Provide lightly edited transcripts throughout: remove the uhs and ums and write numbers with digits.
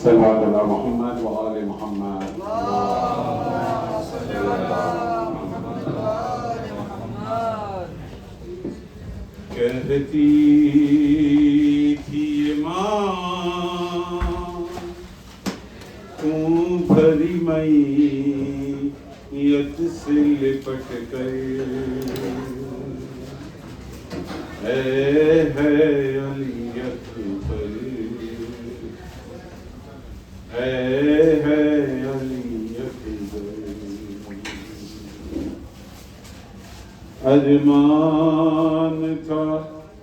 صلوات اللہ محمد و آل محمد. کہتی تھی ماں تم بھری میت سے لپٹ گئے، اے ہے علی اکبر، اے ہے علی اکبر. ارمان تھا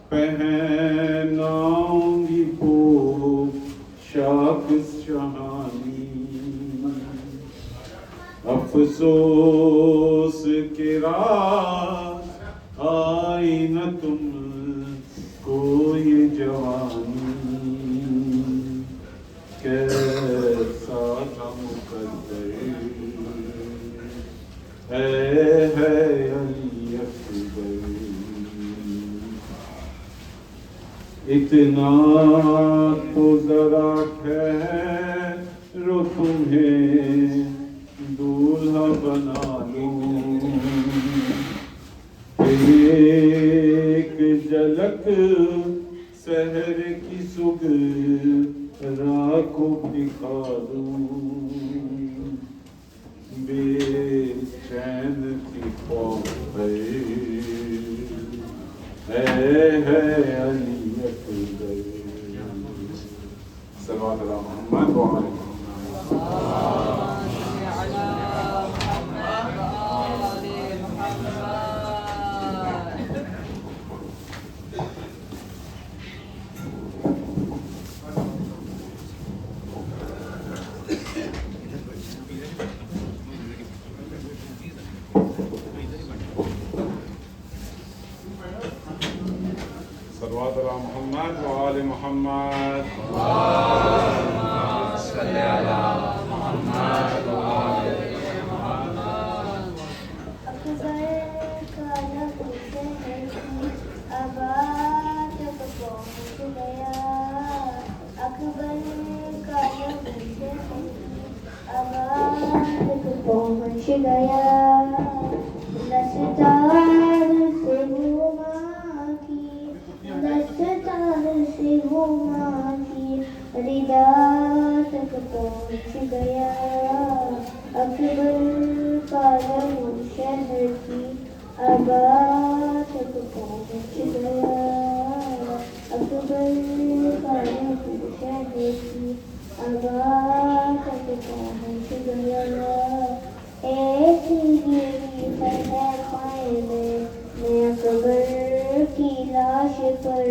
پہناؤں گی پوشاک شاہانی، افسوس کہ رات آئی نہ تم کو یہ جوانی، کیسا تھا مقدر، اے ہے علی اکبر. اتنا تو ذرا ٹھہرو تمہیں دولہا بنا لوں، ایک جھلک سحر کی صبح کو دکھا دوں. بے چین تھی خوف اے ہے علی اکبر. صلوات اللہ محمد و آل محمد. صلوات اللہ محمد و آل محمد. صلی علی محمد و آل محمد. اکبر کا لب شہر کی آباد تک پہنچ گیا، اکبر کا لب شہر کی آباد تک پہنچ گیا. دستار سے وہ ماں کی، دستار سے وہ ماں کی ردا تک پہنچ گیا. اکبر کا لب شہر کی آباد تک پہنچ گیا، اکبر کا لب شہر کی آباد تک پہنچ گیا. ایسی گری ہے خیمے میں اکبر کی لاش پر،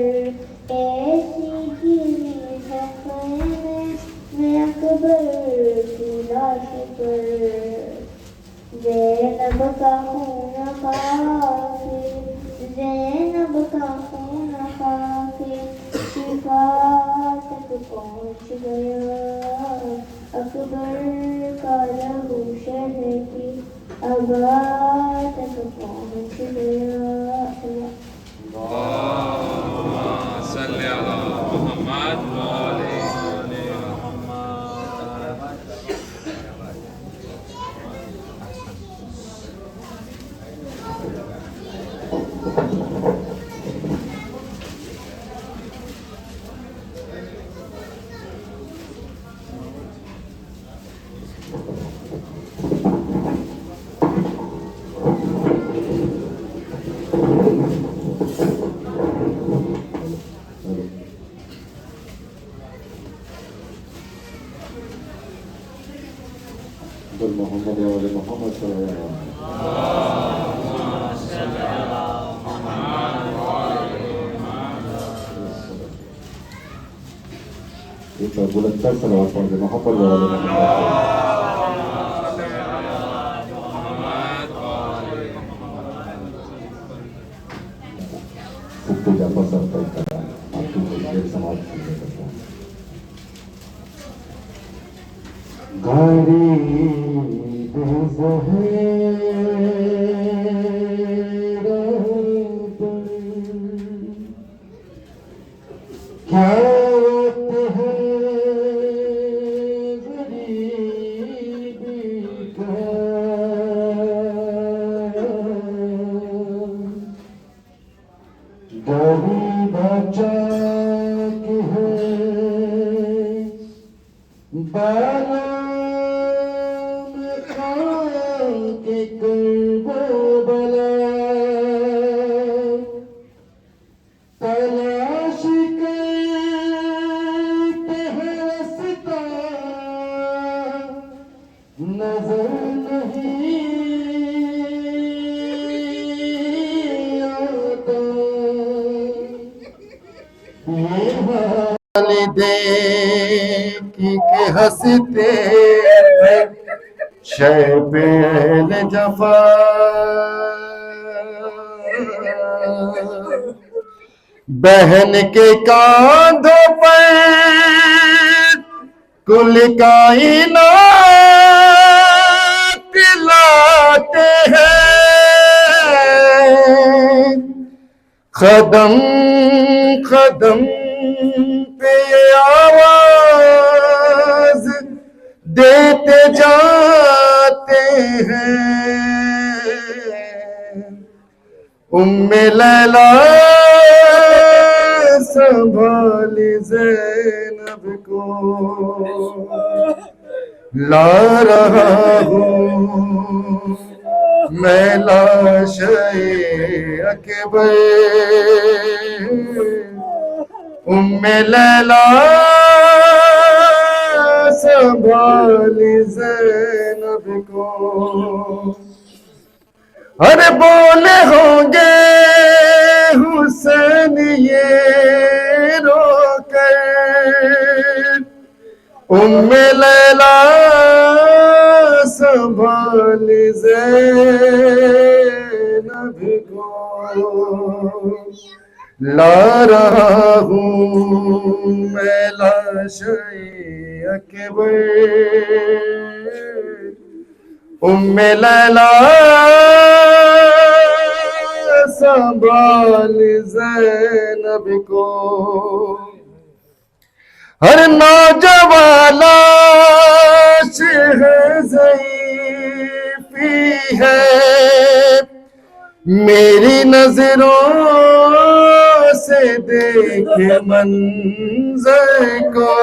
ایسی گری ہے خیمے میں اکبر کی لاش پر. زینب کا خون خاکے، زینب کا خون خاکے شفا تک پہنچ گیا. اکبر کا لہو شہر کی آباد تک پہنچ گیا. اللہم صلی علی محمد و آل محمد. محمد و آل محمد صلی اللہ علیہ وسلم. ایک بار بلندتر صلوات پڑھ دیں محمد و آل محمد. سب جاپا سب تک کرا آپ کی دیر سماعت کرنے کرتا ہوں. غریب زہر پر کیا بالوں میں خاک کرب و بلا تلاش کرتے ہیں رستہ نظر نہیں آتا یہ والدین کی کہ ہنستے تھے شیبل جفا بہن کے کاندھوں پر کل کائنات لاتے ہیں قدم قدم پہ آواز دیتے جاتے ہیں لیلا سنبھال زینب کو لا رہا ہوں میں لاشِ اکبر لیلا سنبھال زینب کو ارے بولے ہوں گے حسین یہ رو کر لیلا سنبھال زینب کو لا رہا ہوں میں لاشِ اکبر لیلا سنبھال زینب کو ہر نوجوان لاش ہے ضعیفی ہے میری نظروں سے دیکھ منظر کو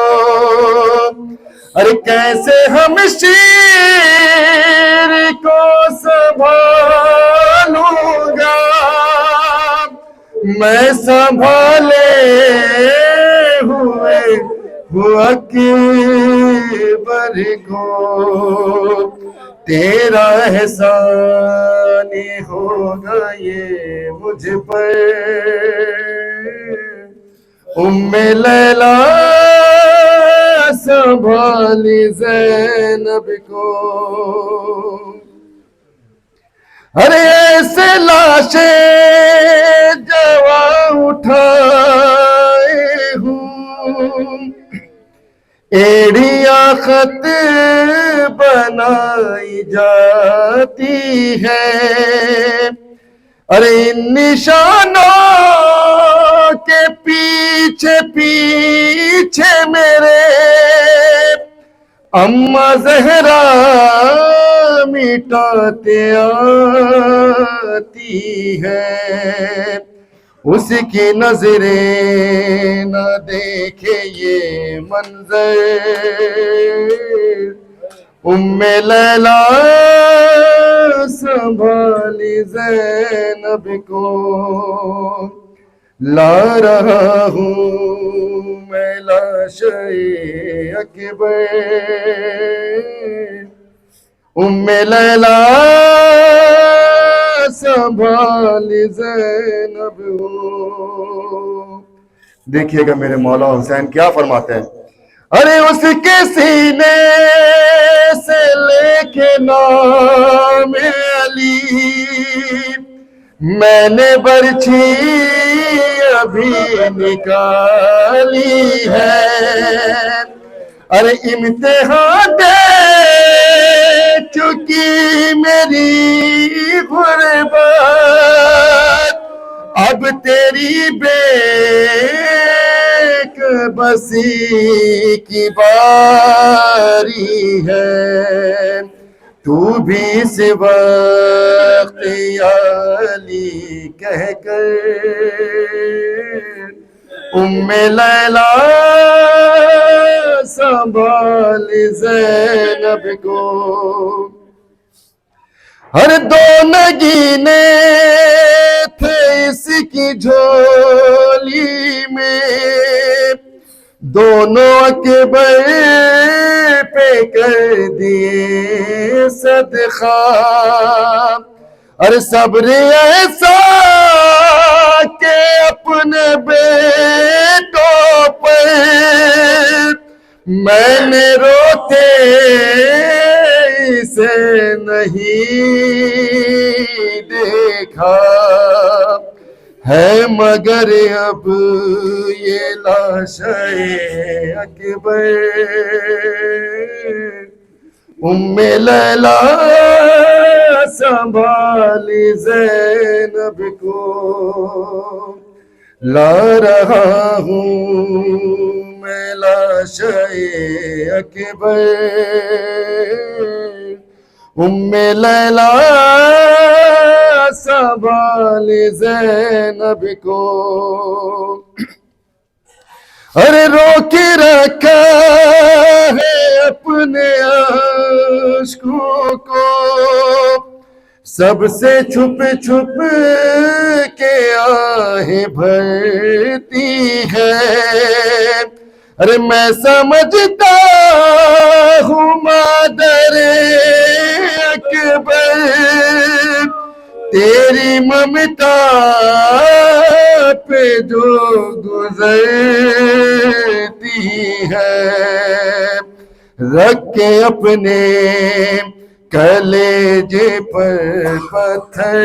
ارے کیسے ہم شیر کو سنبھالوں گا میں سنبھالے ہوئے وہ اکبر کو تیرا احسان ہوگا یہ مجھ پر لیلا سنبھال زینب کو ارے ایسے لاشیں جواں اٹھائے ہوں ایڑیاں خط بنائی جاتی ہے ارے ان نشانوں کے پیچھے پیچھے میرے اماں زہرا مٹاتے آتی ہے اس کی نظریں نہ دیکھے یہ منظر لیلا سنبھال زینب کو لا رہا ہوں میں لاشِ اکبر لیلا سنبھال زینب ہو دیکھیے گا میرے مولا حسین کیا فرماتے ہیں ارے اس کے سینے سے لے کے نام علی میں نے برچھی ابھی نکالی ہے ارے امتحان دے چکی میری غربت اب تیری بسی کی باری ہے تو بھی اس وقت یا علی کہہ کر لیلا سنبھال زینب کو ہر دو نگینے تھے اس کی جھولی میں دونوں اکبر پہ کر دیے صدقہ اور صبر ایسا کہ اپنے بیٹوں پر میں نے روتے اسے نہیں دیکھا ہے مگر اب یہ لاشیں اکبر ام لیلا سنبھالی زینب کو لا رہا ہوں میں لاشیں اکبر ام لیلا سنبھالی زینب کو ارے روک رکھا ہے اپنے عشقوں کو سب سے چھپ چھپ کے آہیں بھرتی ہے ارے میں سمجھتا ہوں مادر اکبر تیری ممتا پہ جو گزرتی ہے رکھ کے اپنے کلیجے پر پتھر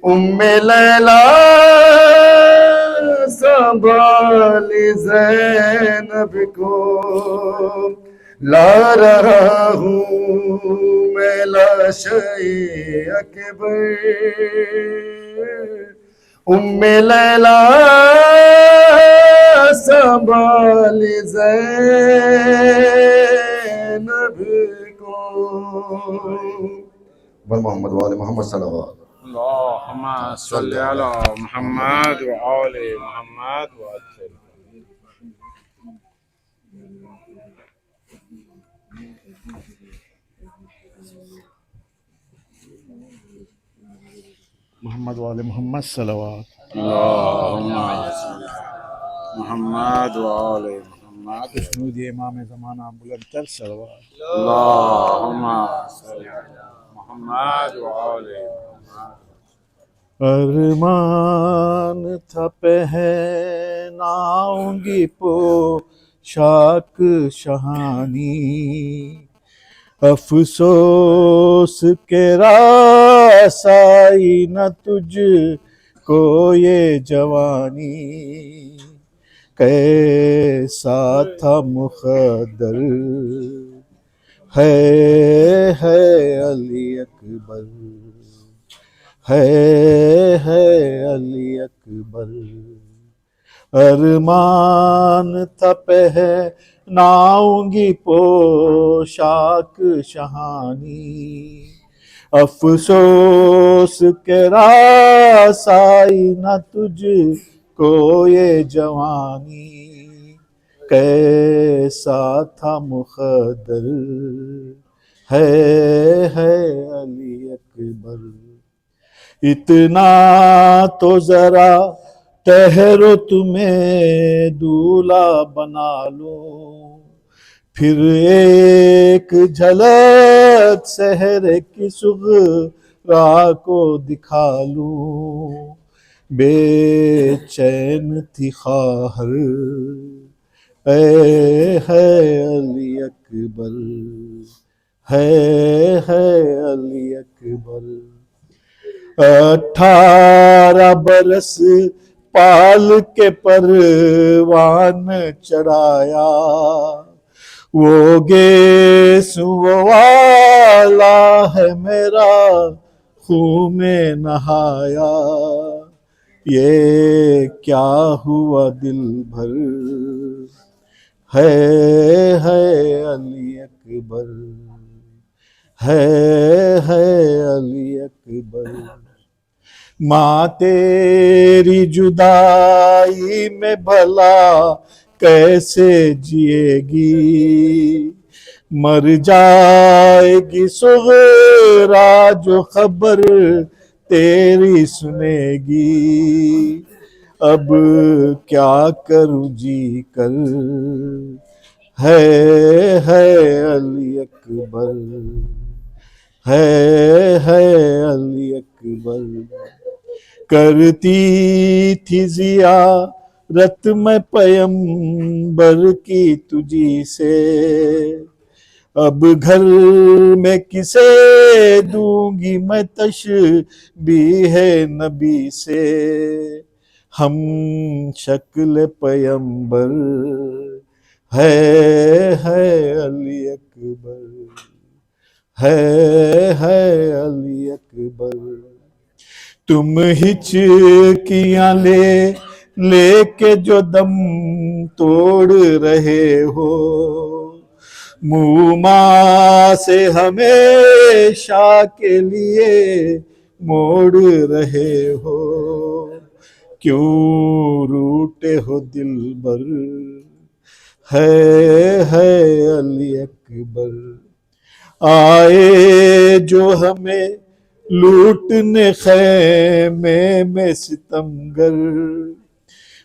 ام لیلا سنبھالی زینب کو لا رہا ہوں میں لاشیں اکبر ام لیلا سنبھالی زینب کو محمد وآل محمد صلوات اللهم صل على محمد وآل محمد وسلم. محمد وآل محمد صلوات اللهم صل محمد وآل محمد. اسنود امام زمانہ بلندتر صلوات اللهم صل على محمد وآل محمد. ارمان تھا پہناؤں گی پوشاک شہانی افسوس کے رسائی نہ تجھ کو یہ جوانی کیسا تھا مخدر ہے علی اکبر ہے علی اکبر ارمان تھا پہناؤں گی پوشاک شہانی افسوس کے رسائی نہ تجھ کو یہ جوانی کیسا تھا مخدر ہے علی اکبر اتنا تو ذرا ٹھہرو تمہیں دولہا بنا لوں پھر ایک جھلک سحر کی صغرا کو دکھا لوں بے چین تھی خواہر اے ہے علی اکبر ہے علی اکبر 18 برس پال کے پروان چڑھایا وہ گیسو والا ہے میرا خون میں نہایا یہ کیا ہوا دل بھر ہے علی اکبر ہے علی اکبر ماں تیری جدائی میں بھلا کیسے جیے گی، مر جائے گی صغرا جو خبر تیری سنے گی، اب کیا کروں جی کر، ہے علی اکبر، ہے علی اکبر، کرتی تھی زیارت میں پیمبر کی تجھی سے، اب گھر میں کسے دوں گی میں تشبیہ نبی سے، ہم شکل پیمبر، ہے علی اکبر، ہے علی اکبر، تم ہچکیاں لے کے جو دم توڑ رہے ہو، منہ سے ہمیشہ کے لیے موڑ رہے ہو، کیوں روٹے ہو دلبر، ہے علی اکبر، آئے جو ہمیں لوٹنے خیمے میں ستمگر،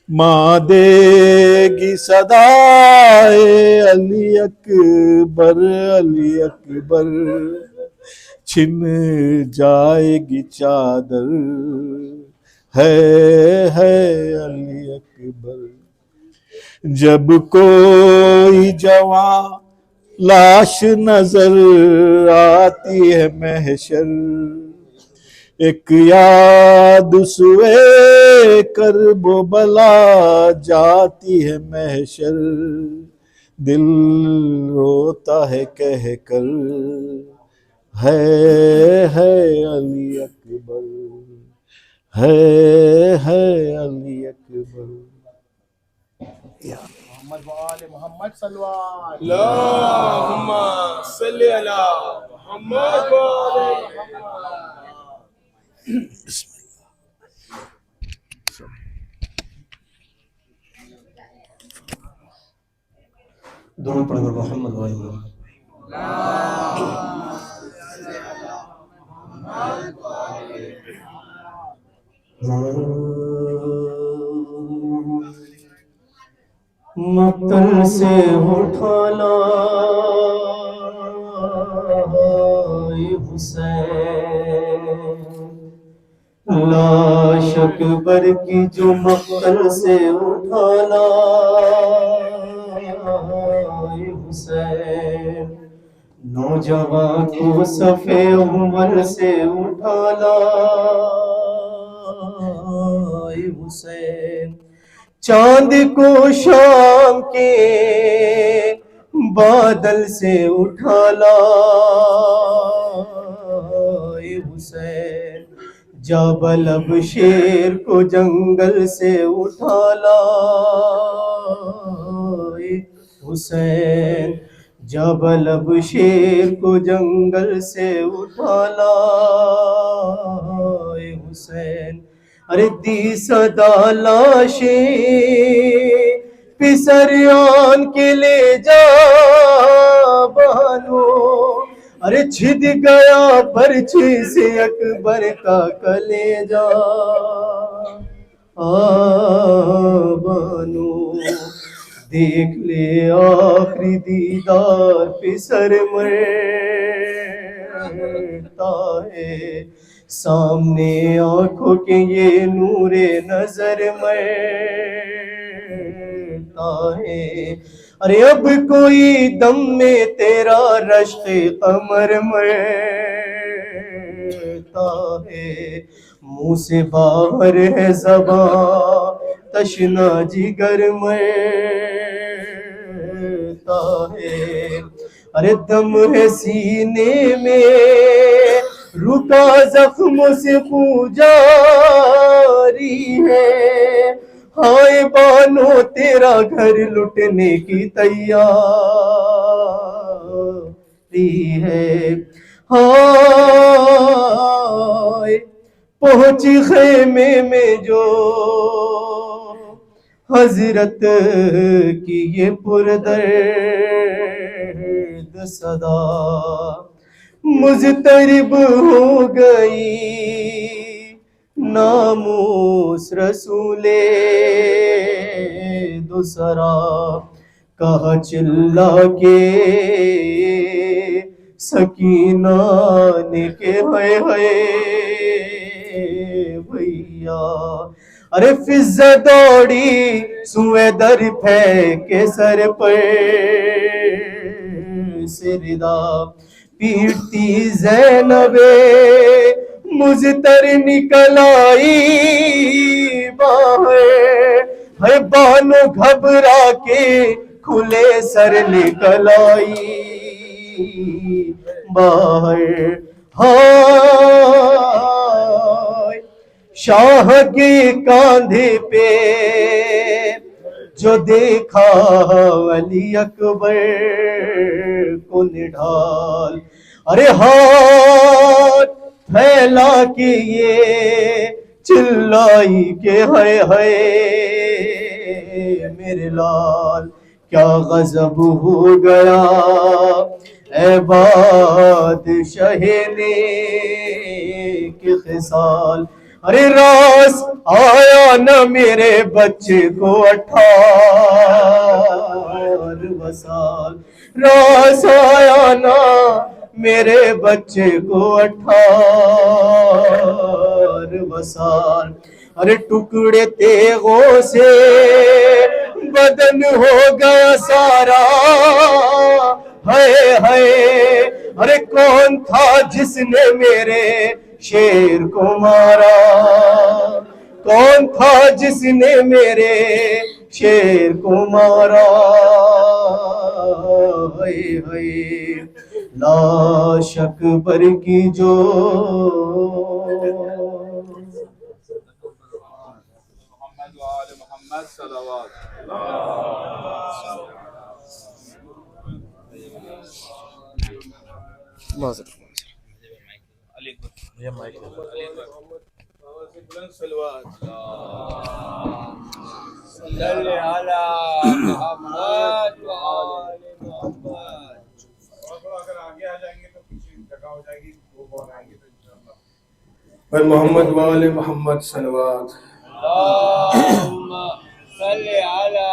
ماں دے گی صدائے علی اکبر، علی اکبر، چھن جائے گی چادر، ہے علی اکبر، جب کوئی جوان لاش نظر آتی ہے محشر، ایک یاد سوئے کرب و بلا جاتی ہے محشر، دل روتا ہے کہہ کر، ہے علی اکبر، ہے علی اکبر، محمد وآل محمد صلی اللہ علیہ اللہم صلی علی محمد وآل درود پڑھ کر محمد وآل محمد۔ مقتل سے اٹھانا حسین، لاش اکبر کی جو مقتل سے اٹھانا حسین، نوجوان کو صفِ اول سے اٹھانا حسین، چاند کو شام کے بادل سے اٹھانا حسین، جبل اب شیر کو جنگل سے اٹھانا حسین، جبل اب شیر کو جنگل سے اٹھانا حسین، ارے دی صدا لاشیں پسریان کے لے جا بانو، ارے چھد گیا پرچے سے اکبر کا کلیجہ بانو، دیکھ لے آخری دیدار پسر مرتا ہے، سامنے آنکھوں کے یہ نور نظر مرتا ہے، ارے اب کوئی دم میں تیرا رشک قمر مرتا ہے، منہ سے باہر ہے زبان تشنا جگر مرتا ہے، ارے دم ہے سینے میں رکا زخموں سے خون جاری ہے، ہائے بانو تیرا گھر لٹنے کی تیاری ہے، ہائے پہنچی خیمے میں جو حضرت کی یہ پردرد صدا مضطرب ہو گئی ناموس رسول دوسرا کہا چلا کے سکینہ نے کہ ہائے ہائے بھیا ارے فضا دوڑی سوئے در پھینکے سر پر سردا پیٹتی زینب مضطر نکل آئی باہر ہے بانو گھبرا کے کھلے سر نکل آئی باہر ہائے شاہ کے کاندھے پہ جو دیکھا علی اکبر کو نڈھال ارے ہاتھ پھیلا کے یہ چلائی کہ ہائے ہائے میرے لال کیا غضب ہو گیا اے بادشاہ نیک خصال ارے راس آیا نہ میرے بچے کو 18 سال راس آیا نہ میرے بچے کو 18 سال ارے ٹکڑے تیغوں سے بدن ہو گیا سارا ہائے ہائے ارے کون تھا جس نے میرے شیر کو مارا کون تھا جس نے میرے شیر کو مارا ہائے ہائے لاش اکبر کی جو محمد و آل محمد صلوات بلند صلوات صلی علی محمد و آل محمد. اگر آگے آ جائیں گے تو پیچھے جگہ ہو جائے گی وہ بہت آئیں گے تو انشاءاللہ. پر محمد و آل محمد صلوات اللہم صلی علی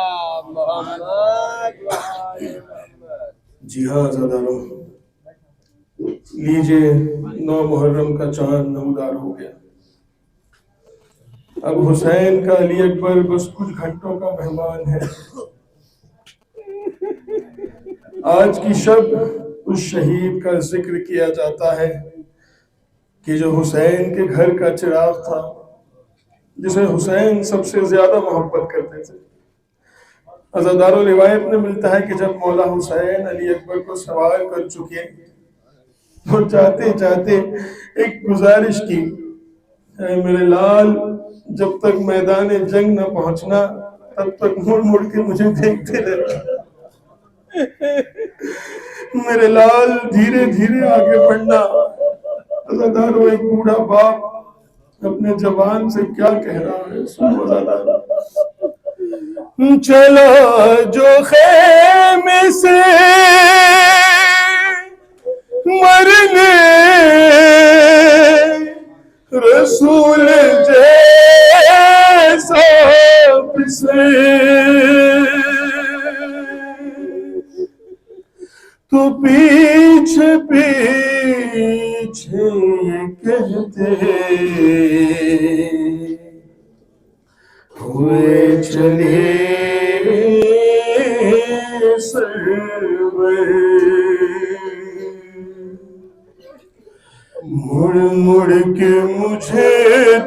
محمد و آل محمد. جی ہاں عزاداروں لیجئے 9 محرم کا چاند نمودار ہو گیا. اب حسین کا علی اکبر بس کچھ گھنٹوں کا مہمان ہے. آج کی شب اس شہید کا ذکر کیا جاتا ہے کہ جو حسین کے گھر کا چراغ تھا جسے حسین سب سے زیادہ محبت کرتے تھے. عزاداروں روایت میں ملتا ہے کہ جب مولا حسین علی اکبر کو سوار کر چکے تو چاہتے چاہتے ایک گزارش کی اے میرے لال جب تک میدان جنگ نہ پہنچنا تب تک مڑ مڑ کے مجھے دیکھتے رہنا. میرے لال دھیرے دھیرے آگے بڑھنا. عزاداروں ایک بوڑھا باپ اپنے جوان سے کیا کہہ رہا ہے سنو عزاداروں. چلا جو خیمے سے مرنے رسول جیسا پسے تو پیچھے پیچھے یہ کہتے ہوئے چلے سرور مڑ مڑ کے مجھے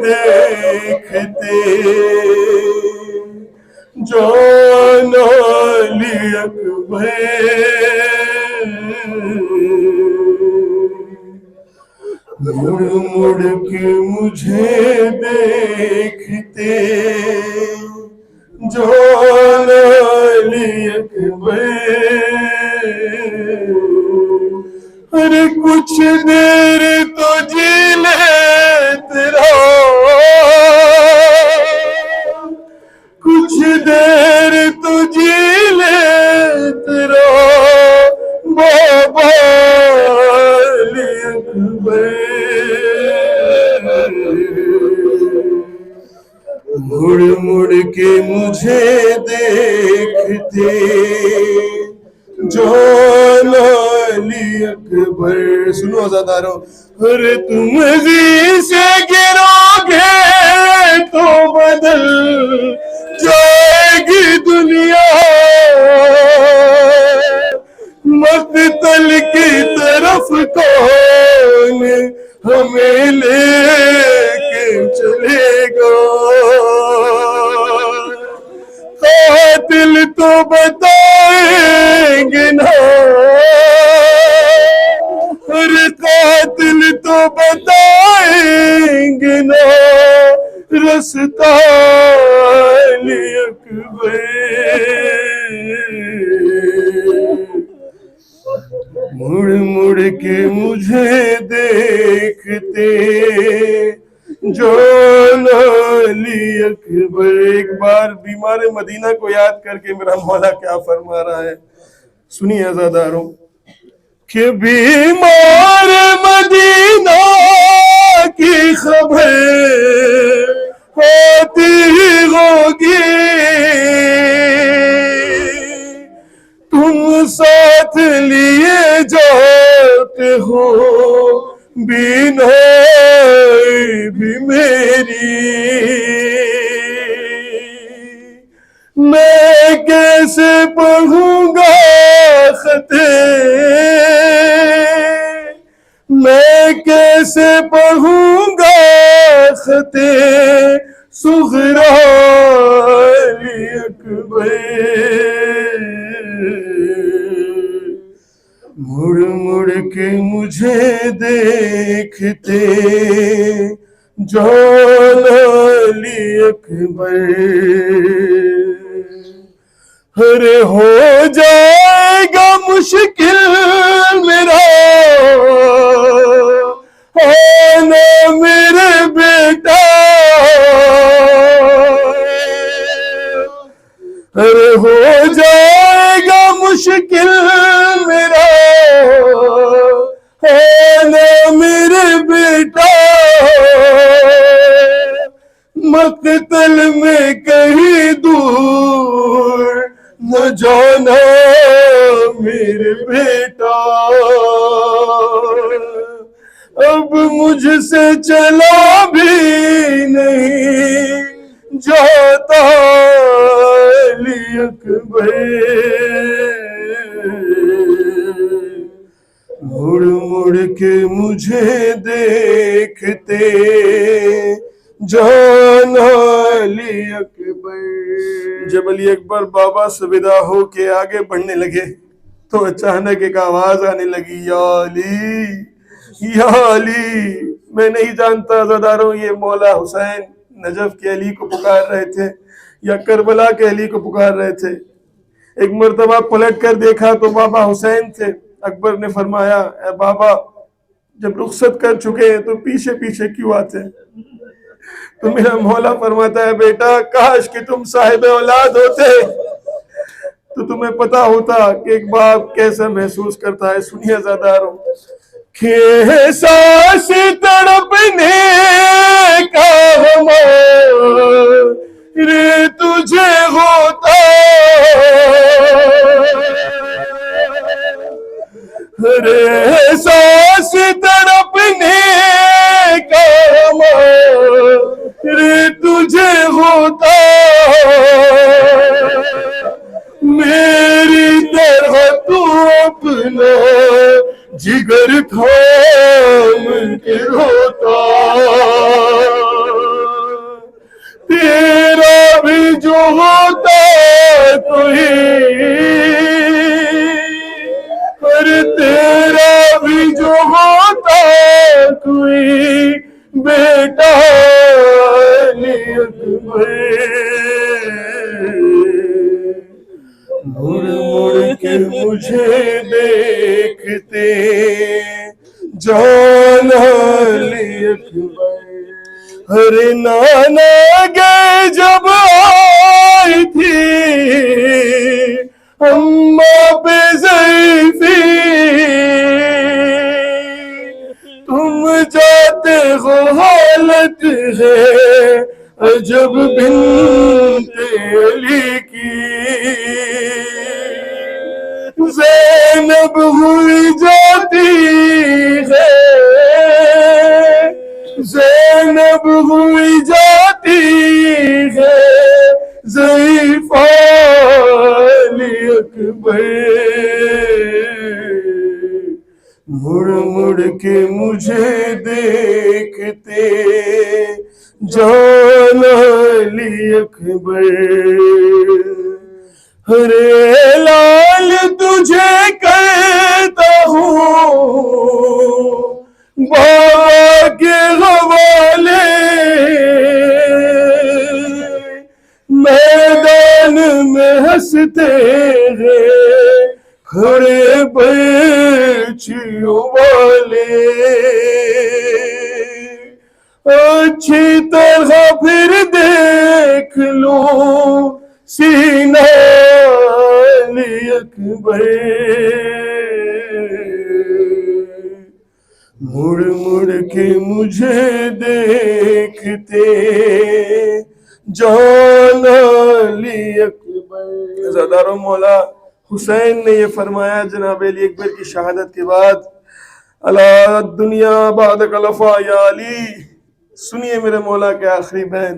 دیکھتے جان علی اکبر مڑ مڑ کے مجھے دیکھتے جان علی اکبر. ارے کچھ دیر تو جی لے تیرا کچھ دیر کے مجھے دیکھتے جان علی اکبر. سنو عزادارو، ارے تم عزیز سے گرو گے تو بدل جائے گی دنیا، مقتل کی طرف کون ہمیں لے کے چلے گا. قاتل تو بتائیں گے نا، ارے قاتل تو بتائیں گے نا رستہ علی اکبر. مڑ مڑ کے مجھے دیکھتے جان علی اکبر. ایک بار بیمار مدینہ کو یاد کر کے میرا مولا کیا فرما رہا ہے، سنیے عزاداروں، کہ بیمار مدینہ کی خبر آتی ہوگی، تم ساتھ لیے جاتے ہو بینائی بھی میری. میں کیسے پڑھوں گا خطے، میں کیسے پڑھوں گا خطے صغریٰ علی اکبر. مڑ مڑ کے مجھے دیکھتے جان علی اکبر. ارے ہو جائے گا مشکل میرا آنا میرے بیٹا، ارے ہو جائے گا مشکل میرا آنا میرے بیٹا، مقتل میں کہیں دور نہ جانا میرے بیٹا. اب مجھ سے چلا بھی نہیں جاتا علی اکبر. مڑ مڑ کے مجھے دیکھتے جان علی اکبر. جب علی اکبر بابا سے ودا ہو کے آگے بڑھنے لگے تو اچانک ایک آواز آنے لگی، یا علی یا علی. میں نہیں جانتا عزاداروں یہ مولا حسین نجف کے علی کو پکار رہے تھے یا کربلا کے علی کو پکار رہے تھے. ایک مرتبہ پلٹ کر دیکھا تو بابا حسین تھے. اکبر نے فرمایا، اے بابا جب رخصت کر چکے ہیں تو پیچھے پیچھے کیوں آتے ہیں؟ تو میرا مولا فرماتا ہے، بیٹا کاش کہ تم صاحب اولاد ہوتے تو تمہیں پتا ہوتا کہ ایک باپ کیسا محسوس کرتا ہے. سنیے عزاداروں، کہ احساس تڑپنے کا ہمارے تجھے ہوتا، ارے احساس تڑپنے کا ہمارے تجھے ہوتا، میری طرح تو اپنا جگر تھام کے روتا، تیرا بھی جو ہوتا کوئی، اور تیرا بھی جو ہوتا کوئی بیٹا علی اکبر. مڑ مڑ کے مجھے دیکھتے جان علی اکبر. ارے نانا گئے جب آئی تھی اماں پہ ضعیفی، تم جاتے ہو حالت ہے عجب بنت علی کی زینب ہوئی جاتی ہے، زینب ہوئی جاتی ہے ضعیف علی اکبر، مڑ مڑ کے مجھے دیکھتے جان علی اکبر، ارے لال تجھے کہتا ہوں بابا کے حوالے، میدان میں ہنستے ہیں کھڑے بیچیوں والے، اچھی طرح پھر دیکھ لو سینہ علی اکبر، مڑ مڑ کے مجھے دیکھتے جان علی اکبر۔ عزادارو، مولا حسین نے یہ فرمایا جناب علی اکبر کی شہادت کے بعد، الا دنیا بعدک لفا یا علی، سنیے میرے مولا کے آخری بین،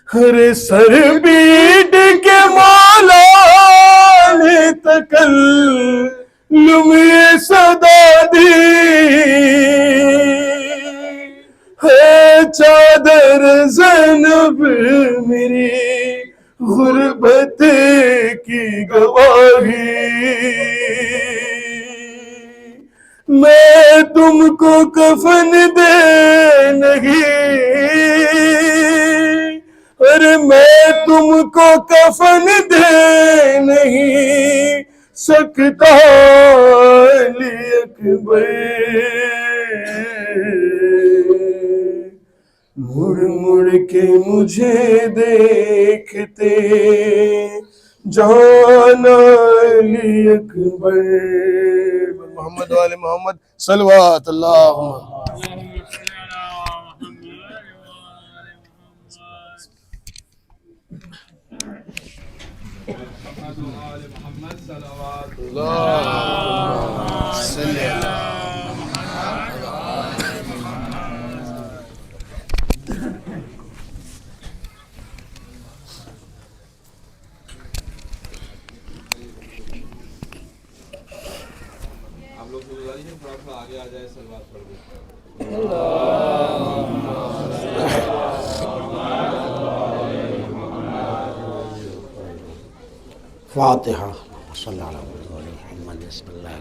ارے سر پیٹ کے مولا نے تکلم یہ صدا دی ہے، چادر زینب میری غربت کی گواہی، میں تم کو کفن دے نہیں، ارے میں تم کو کفن دے نہیں سکتا علی اکبر، مڑ مڑ کے مجھے دیکھتے جان علی اکبر، محمد وآل محمد صلوات اللہم۔ آپ لوگ کو گزارش ہے تھوڑا سا آگے آ جائے، سلوات پڑھ دیں۔ فاتحہ صلی اللہ علیہ محمد، بسم اللہ۔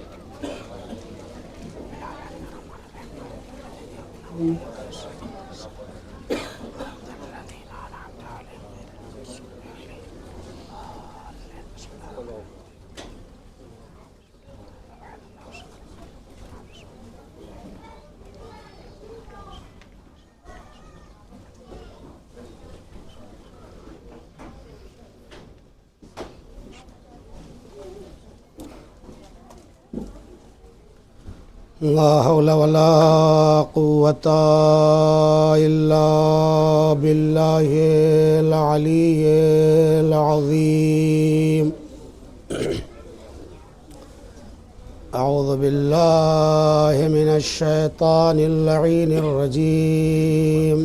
لا حول ولا قوة إلا بالله العلي العظيم، أعوذ بالله من الشيطان اللعين الرجيم،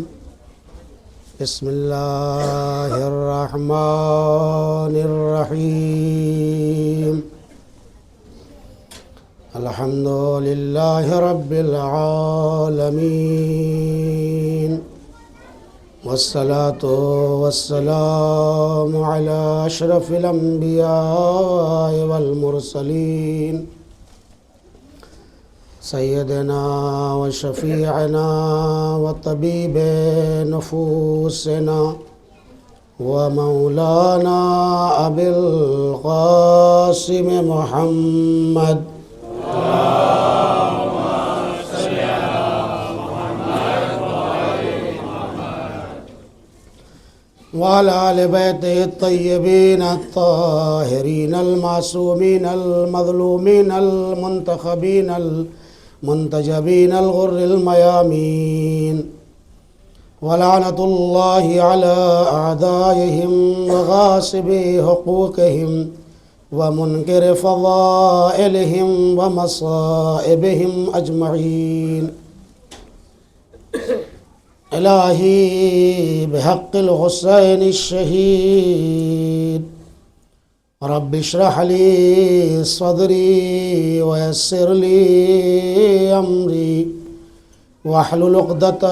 بسم الله الرحمن الرحيم، الحمد لله رب العالمين، والصلاة والسلام على أشرف الأنبياء والمرسلين، سيدنا وشفيعنا وطبيب نفوسنا ومولانا أبي القاسم محمد وعلى آل بيته الطيبين الطاهرين المعصومين المظلومين المنتخبين المنتجبين الغر الميامين، ولعنة الله على أعدائهم وغاصبي حقوقهم ومنكر فضائلهم ومصائبهم أجمعين. إلهي بحق الحسين الشهيد رب اشرح لي صدري ويسر لي أمري واحلل عقدة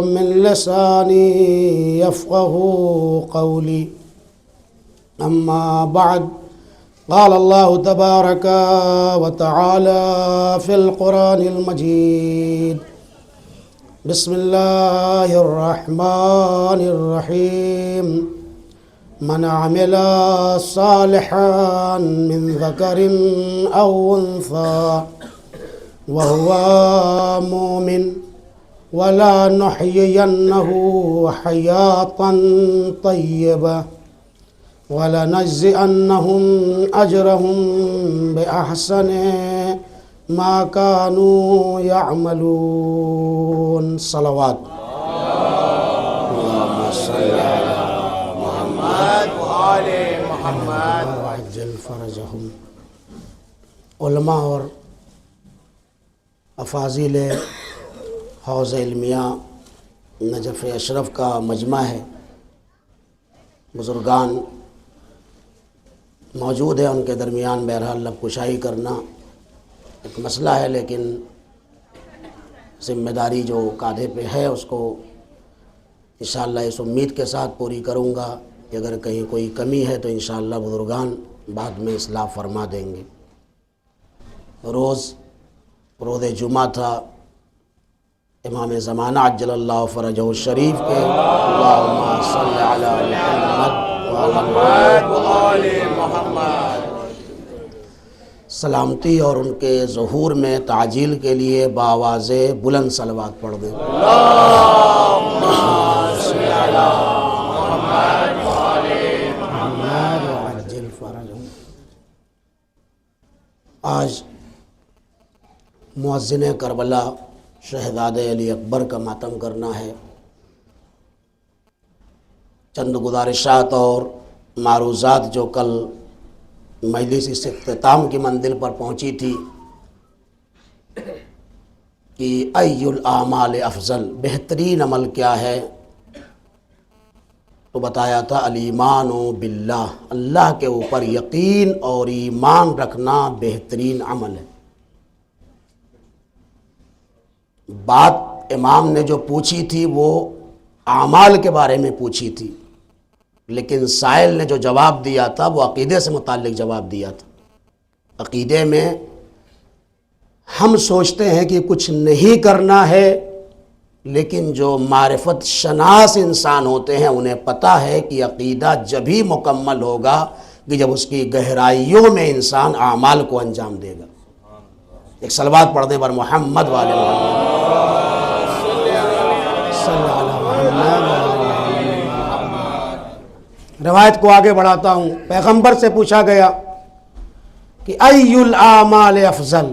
من لساني يفقه قولي. أما بعد، قال الله تبارك وتعالى في القرآن المجيد: بسم الله الرحمن الرحيم. من عمل صالحا من ذكر أو أنثى وهو مؤمن ولا نحيينه حياة طيبة ولنجزئنهم أجرهم بأحسن ما كانوا يعملون. صلوات. اللهم صل على محمد وآل محمد وعجل فرجهم. علماء اور افاضل حوض علمیہ نجف اشرف کا مجمع ہے، بزرگان موجود ہیں، ان کے درمیان بہرحال لب کشائی کرنا ایک مسئلہ ہے، لیکن ذمہ داری جو کاندھے پہ ہے اس کو انشاءاللہ اس امید کے ساتھ پوری کروں گا کہ اگر کہیں کوئی کمی ہے تو انشاءاللہ بزرگان بعد میں اصلاح فرما دیں گے۔ روز جمعہ تھا، امام زمانہ عجل اللہ فرجہ الشریف کے اللہم صل علی محمد وآل محمد سلامتی اور ان کے ظہور میں تعجیل کے لیے بآواز بلند صلوات پڑھ دیں۔ اللہم صل علی محمد وآل محمد وعجل فرجہ۔ آج مؤذن کربلا شہزاد علی اکبر کا ماتم کرنا ہے۔ چند گزارشات اور معروضات جو کل مجلس اس اختتام کی منزل پر پہنچی تھی کہ ای الاعمال افضل، بہترین عمل کیا ہے، تو بتایا تھا الایمان باللہ، اللہ کے اوپر یقین اور ایمان رکھنا بہترین عمل ہے۔ بات امام نے جو پوچھی تھی وہ اعمال کے بارے میں پوچھی تھی، لیکن سائل نے جو جواب دیا تھا وہ عقیدے سے متعلق جواب دیا تھا۔ عقیدے میں ہم سوچتے ہیں کہ کچھ نہیں کرنا ہے، لیکن جو معرفت شناس انسان ہوتے ہیں انہیں پتہ ہے کہ عقیدہ جبھی مکمل ہوگا کہ جب اس کی گہرائیوں میں انسان اعمال کو انجام دے گا۔ ایک صلوات پڑھ دیں بر محمد والے محمد صلی اللہ علیہ وسلم۔ روایت کو آگے بڑھاتا ہوں۔ پیغمبر سے پوچھا گیا کہ ای الاعمال افضل،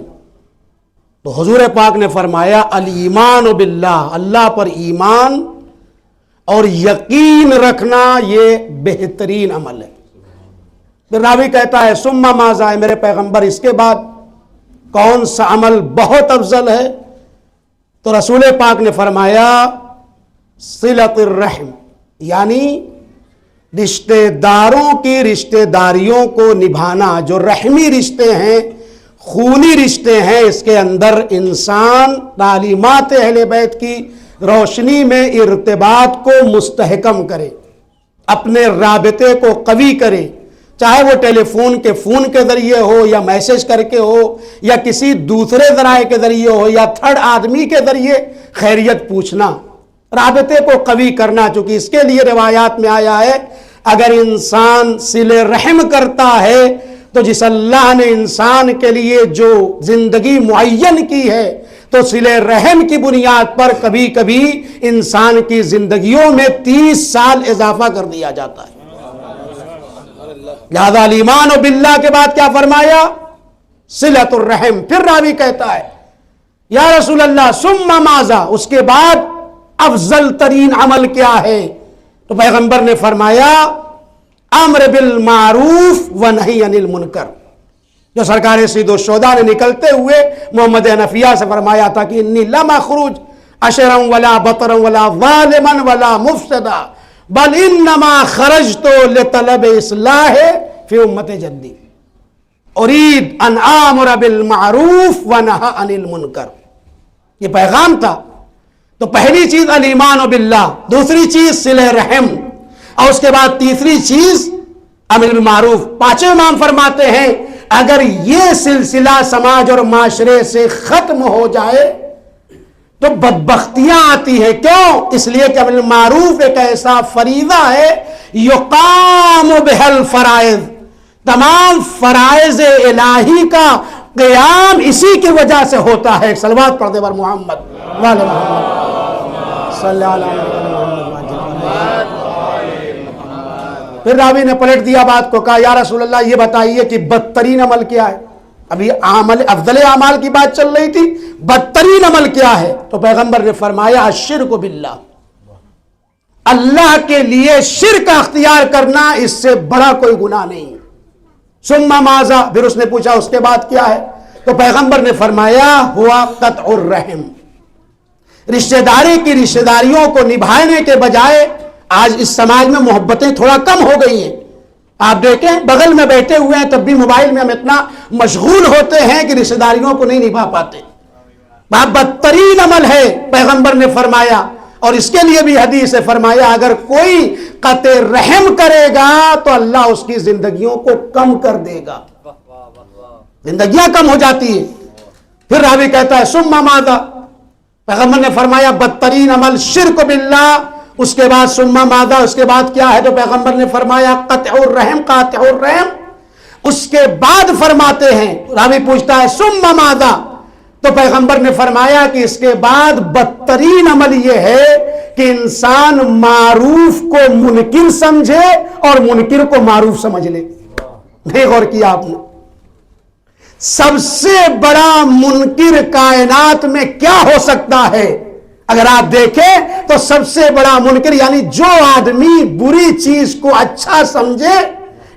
تو حضور پاک نے فرمایا الایمان باللہ، اللہ پر ایمان اور یقین رکھنا یہ بہترین عمل ہے۔ پھر راوی کہتا ہے ثم ماذا، میرے پیغمبر اس کے بعد کون سا عمل بہت افضل ہے؟ تو رسول پاک نے فرمایا صلۃ الرحم، یعنی رشتہ داروں کی رشتہ داریوں کو نبھانا۔ جو رحمی رشتے ہیں، خونی رشتے ہیں، اس کے اندر انسان تعلیمات اہل بیت کی روشنی میں ارتباط کو مستحکم کرے، اپنے رابطے کو قوی کرے، چاہے وہ ٹیلی فون کے ذریعے ہو یا میسج کر کے ہو یا کسی دوسرے ذرائع کے ذریعے ہو یا تھرڈ آدمی کے ذریعے خیریت پوچھنا، رابطے کو قوی کرنا۔ چونکہ اس کے لیے روایات میں آیا ہے اگر انسان صلہ رحم کرتا ہے تو جس اللہ نے انسان کے لیے جو زندگی معین کی ہے تو صلہ رحم کی بنیاد پر کبھی کبھی انسان کی زندگیوں میں 30 سال اضافہ کر دیا جاتا ہے۔ لہذا الایمان باللہ کے بعد کیا فرمایا؟ صلۃ الرحم۔ پھر راوی کہتا ہے یا رسول اللہ ثم ماذا، اس کے بعد افضل ترین عمل کیا ہے؟ تو پیغمبر نے فرمایا امر بالمعروف و نہی عن المنکر. جو سرکار سید الشہداء نے نکلتے ہوئے محمد حنفیہ سے فرمایا تھا کہ انی لم اخرج اشرا ولا بطرا ولا ظالما ولا مفسدا بل انما خرجت لطلب اصلاح فی امت جدی اريد ان آمر بالمعروف ونہی عن المنکر. یہ پیغام تھا. تو پہلی چیز الایمان باللہ، دوسری چیز صلہ رحم، اور اس کے بعد تیسری چیز امر بالمعروف. پانچویں امام فرماتے ہیں اگر یہ سلسلہ سماج اور معاشرے سے ختم ہو جائے تو بدبختیاں آتی ہیں. کیوں؟ اس لیے کہ امر بالمعروف ایک ایسا فریضہ ہے یقام بہ الفرائض، تمام فرائض الہی کا قیام اسی کی وجہ سے ہوتا ہے. صلوات پڑھ دے بر محمد والے محمد صلی اللہ علیہ وسلم. پھر راوی نے پلٹ دیا بات کو، کہا یا رسول اللہ یہ بتائیے کہ بدترین عمل کیا ہے؟ ابھی عمل افضل اعمال کی بات چل رہی تھی، بدترین عمل کیا ہے؟ تو پیغمبر نے فرمایا الشرک باللہ، اللہ کے لیے شرک اختیار کرنا اس سے بڑا کوئی گناہ نہیں. ثم ماذا؟ پھر اس نے پوچھا اس کے بعد کیا ہے؟ تو پیغمبر نے فرمایا ہوا قطع الرحم. رشتہ داری کی رشتہ داریوں کو نبھانے کے بجائے آج اس سماج میں محبتیں تھوڑا کم ہو گئی ہیں. آپ دیکھیں بغل میں بیٹھے ہوئے ہیں تب بھی موبائل میں ہم اتنا مشغول ہوتے ہیں کہ رشتہ داریوں کو نہیں نبھا پاتے. بہت بدترین عمل ہے پیغمبر نے فرمایا. اور اس کے لیے بھی حدیث سے فرمایا اگر کوئی قطع رحم کرے گا تو اللہ اس کی زندگیوں کو کم کر دے گا. زندگیاں کم ہو جاتی ہیں. پھر راوی کہتا ہے ثم ماذا؟ پیغمبر نے فرمایا بدترین عمل شرک باللہ. اس کے بعد ثم ماذا؟ اس کے بعد کیا ہے؟ تو پیغمبر نے فرمایا قطع الرحم. قاطع الرحم. اس کے بعد فرماتے ہیں، راوی پوچھتا ہے ثم ماذا؟ تو پیغمبر نے فرمایا کہ اس کے بعد بدترین عمل یہ ہے کہ انسان معروف کو منکر سمجھے اور منکر کو معروف سمجھ لے. نہیں غور کیا آپ نے؟ سب سے بڑا منکر کائنات میں کیا ہو سکتا ہے؟ اگر آپ دیکھیں تو سب سے بڑا منکر یعنی جو آدمی بری چیز کو اچھا سمجھے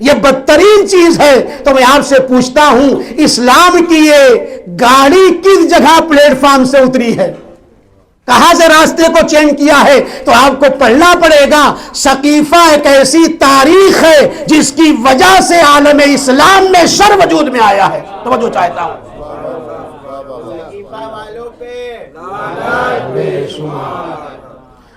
یہ بدترین چیز ہے. تو میں آپ سے پوچھتا ہوں اسلام کی یہ گاڑی کس جگہ پلیٹ فارم سے اتری ہے؟ کہاں سے راستے کو چینج کیا ہے؟ تو آپ کو پڑھنا پڑے گا. ثقیفہ ایک ایسی تاریخ ہے جس کی وجہ سے عالم اسلام میں شر وجود میں آیا ہے. توجہ چاہتا ہوں.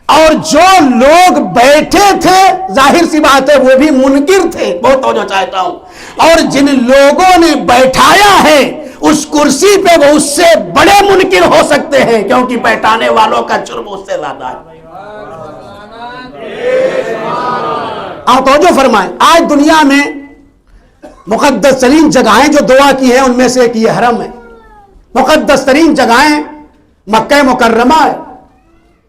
اور جو لوگ بیٹھے تھے ظاہر سی بات ہے وہ بھی منکر تھے. بہت توجہ چاہتا ہوں. اور جن لوگوں نے بیٹھایا ہے اس کرسی پہ وہ اس سے بڑے منکر ہو سکتے ہیں کیونکہ بیٹھانے والوں کا جرم اس سے زیادہ ہے. آپ توجہ فرمائیں. آج دنیا میں مقدس ترین جگہیں جو دعا کی ہیں ان میں سے ایک یہ حرم ہے. مقدس ترین جگہیں مکہ مکرمہ ہے،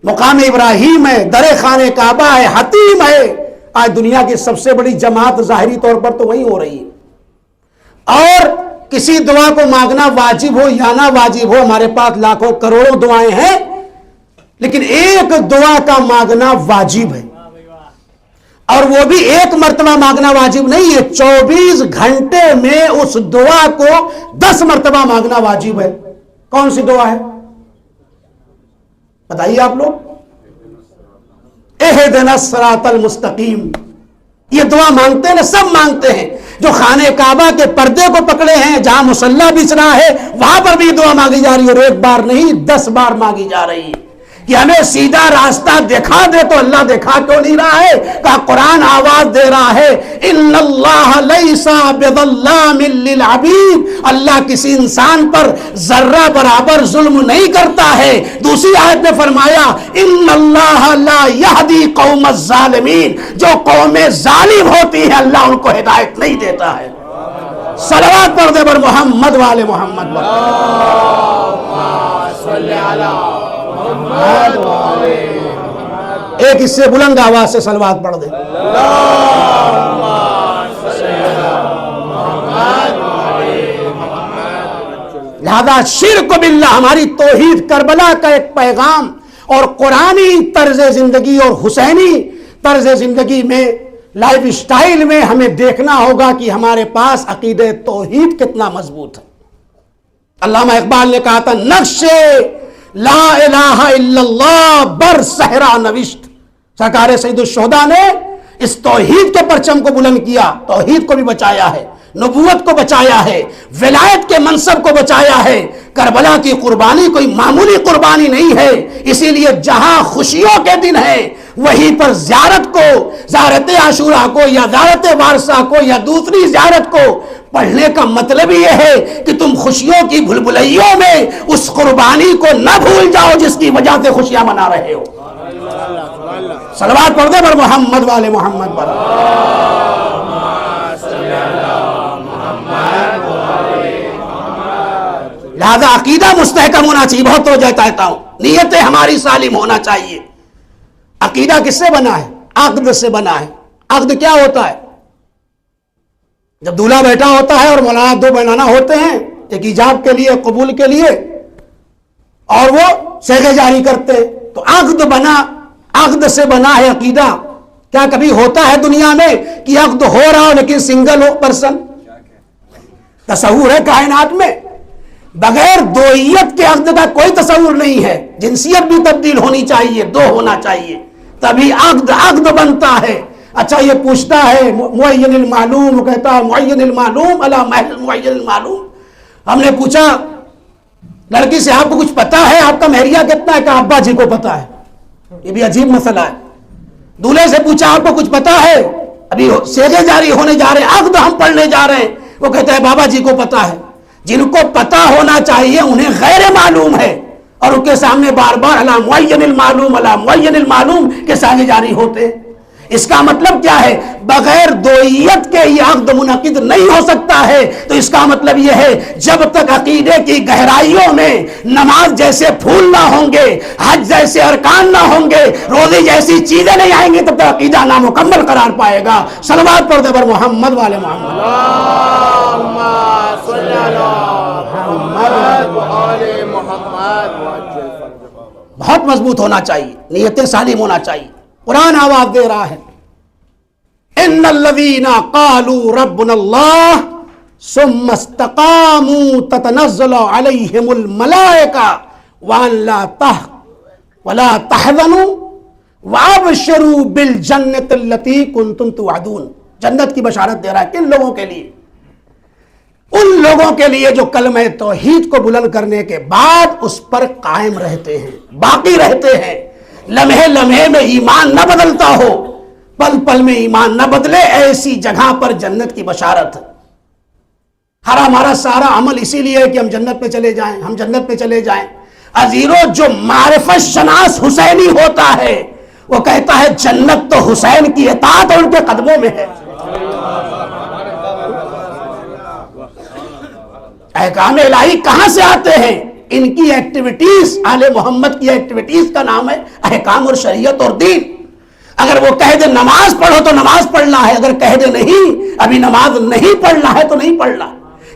مقام ابراہیم ہے، در خانہ کعبہ ہے، حتیم ہے. آج دنیا کی سب سے بڑی جماعت ظاہری طور پر تو وہی ہو رہی ہے. اور کسی دعا کو مانگنا واجب ہو یا نہ واجب ہو، ہمارے پاس لاکھوں کروڑوں دعائیں ہیں لیکن ایک دعا کا مانگنا واجب ہے. اور وہ بھی ایک مرتبہ مانگنا واجب نہیں ہے، 24 گھنٹے میں اس دعا کو 10 مرتبہ مانگنا واجب ہے. کون سی دعا ہے بتائیے آپ لوگ؟ اہدنا الصراط المستقیم. یہ دعا مانگتے ہیں نا، سب مانگتے ہیں. جو خانہ کعبہ کے پردے کو پکڑے ہیں جہاں مصلی بچ رہا ہے وہاں پر بھی دعا مانگی جا رہی ہے. اور ایک بار نہیں 10 بار مانگی جا رہی ہے کہ ہمیں سیدھا راستہ دکھا دے. تو اللہ دکھا کیوں نہیں رہا ہے؟ کہ قرآن آواز دے رہا ہے ان اللہ لیس بظلام للعبید. اللہ کسی انسان پر ذرہ برابر ظلم نہیں کرتا ہے. دوسری آیت میں فرمایا ان اللہ لا یہدی قوم الظالمین. جو قومیں ظالم ہوتی ہیں اللہ ان کو ہدایت نہیں دیتا ہے. صلوات پڑھ دے بر محمد والے محمد. ایک اس سے بلند آواز سے صلوات پڑھ دے. لہذا شرک باللہ ہماری توحید کربلا کا ایک پیغام اور قرآنی طرز زندگی اور حسینی طرز زندگی میں، لائف سٹائل میں ہمیں دیکھنا ہوگا کہ ہمارے پاس عقیدہ توحید کتنا مضبوط ہے۔ علامہ اقبال نے کہا تھا نقش لا الہ الا اللہ بر صحرا نوشت، سرکار سید الشہداء نے اس توحید کے پرچم کو بلند کیا، توحید کو بھی بچایا ہے، نبوت کو بچایا ہے، ولایت کے منصب کو بچایا ہے۔ کربلا کی قربانی کوئی معمولی قربانی نہیں ہے، اسی لیے جہاں خوشیوں کے دن ہے وہیں پر زیارت کو، زیارت عاشوراء کو یا زیارت وارثہ کو یا دوسری زیارت کو پڑھنے کا مطلب یہ ہے کہ تم خوشیوں کی بھلبلیوں میں اس قربانی کو نہ بھول جاؤ جس کی وجہ سے خوشیاں منا رہے ہو۔ صلوات پڑھ دے بر محمد والے محمد پر۔ لہذا عقیدہ مستحکم ہونا چاہیے، بہت توجہ چاہتا ہوں، نیتیں ہماری سالم ہونا چاہیے۔ عقیدہ کس سے بنا ہے؟ عقد سے بنا ہے۔ عقد کیا ہوتا ہے؟ جب دولہا بیٹھا ہوتا ہے اور مولانا دو بہنانا ہوتے ہیں، ایک ایجاب کے لیے، قبول کے لیے، اور وہ صیغے جاری کرتے ہیں، تو عقد بنا، عقد سے بنا ہے عقیدہ۔ کیا کبھی ہوتا ہے دنیا میں کہ عقد ہو رہا ہو لیکن سنگل ہو پرسن؟ تصور ہے کائنات میں؟ بغیر دوئیت کے عقد کا کوئی تصور نہیں ہے۔ جنسیت بھی تبدیل ہونی چاہیے، دو ہونا چاہیے، تبھی عقد بنتا ہے۔ اچھا یہ پوچھتا ہے معین المعلوم، وہ کہتا ہے معین المعلوم علی محل معین المعلوم۔ ہم نے پوچھا لڑکی سے آپ کو کچھ پتا ہے، آپ کا مہریہ کتنا ہے؟ کہا ابا جی کو پتا ہے۔ یہ بھی عجیب مسئلہ ہے۔ دولہے سے پوچھا آپ کو کچھ پتا ہے؟ ابھی صیغے جاری ہونے جا رہے ہیں، عقد ہم پڑھنے جا رہے ہیں، وہ کہتا ہے بابا جی کو پتا ہے۔ جن کو پتا ہونا چاہیے انہیں غیر معلوم ہے، اور ان کے سامنے بار بار علی معین المعلوم علی معین المعلوم کے سامنے جاری ہوتے ہیں۔ اس کا مطلب کیا ہے؟ بغیر دوئیت کے یہ عقد منعقد نہیں ہو سکتا ہے۔ تو اس کا مطلب یہ ہے جب تک عقیدے کی گہرائیوں میں نماز جیسے پھول نہ ہوں گے، حج جیسے ارکان نہ ہوں گے، روزی جیسی چیزیں نہیں آئیں گی، تب تک عقیدہ نامکمل قرار پائے گا۔ صلوات پڑھ دے بر محمد والے محمد۔ بہت مضبوط ہونا چاہیے، نیتیں سالم ہونا چاہیے۔ قرآن آواز دے رہا ہے ان الذین قالوا ربنا اللہ ثم استقاموا تتنزل علیہم الملائکہ وان ولا تحزنوا وابشروا بالجنۃ التي کنتم توعدون۔ جنت کی بشارت دے رہا ہے کن لوگوں کے لیے؟ ان لوگوں کے لیے جو کلمہ توحید کو بلند کرنے کے بعد اس پر قائم رہتے ہیں، باقی رہتے ہیں، لمحے لمحے میں ایمان نہ بدلتا ہو، پل پل میں ایمان نہ بدلے، ایسی جگہ پر جنت کی بشارت ہے۔ ہمارا سارا عمل اسی لیے ہے کہ ہم جنت پہ چلے جائیں، ہم جنت پہ چلے جائیں۔ عزیزو جو معرفت شناس حسینی ہوتا ہے وہ کہتا ہے جنت تو حسین کی اطاعت اور ان کے قدموں میں ہے۔ احکام الہی کہاں سے آتے ہیں؟ ان کی ایکٹیویٹیز، آل محمد کی ایکٹیویٹیز کا نام ہے احکام اور شریعت اور دین۔ اگر وہ کہہ دے نماز پڑھو تو نماز پڑھنا ہے، اگر کہہ دے نہیں ابھی نماز نہیں پڑھنا ہے تو نہیں پڑھنا،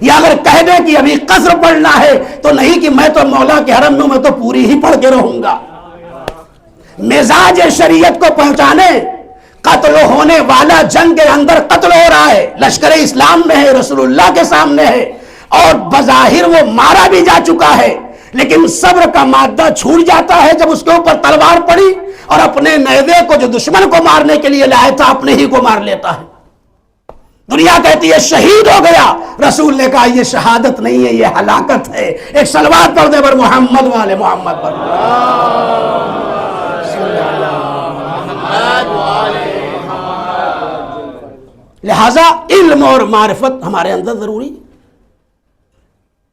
یا اگر کہہ دے کہ ابھی قصر پڑھنا ہے تو نہیں کہ میں تو مولا کے حرم میں تو پوری ہی پڑھ کے رہوں گا۔ مزاج شریعت کو پہنچانے، قتل ہونے والا جنگ کے اندر قتل ہو رہا ہے، لشکر اسلام میں ہے، رسول اللہ کے سامنے ہے، اور بظاہر وہ مارا بھی جا چکا ہے، لیکن صبر کا مادہ چھوٹ جاتا ہے جب اس کے اوپر تلوار پڑی، اور اپنے نیزے کو جو دشمن کو مارنے کے لیے لایا تھا اپنے ہی کو مار لیتا ہے۔ دنیا کہتی ہے شہید ہو گیا، رسول نے کہا یہ شہادت نہیں ہے، یہ ہلاکت ہے۔ ایک صلوات پڑھ دے پر محمد والے محمد پر۔ لہذا علم اور معرفت ہمارے اندر ضروری ہے۔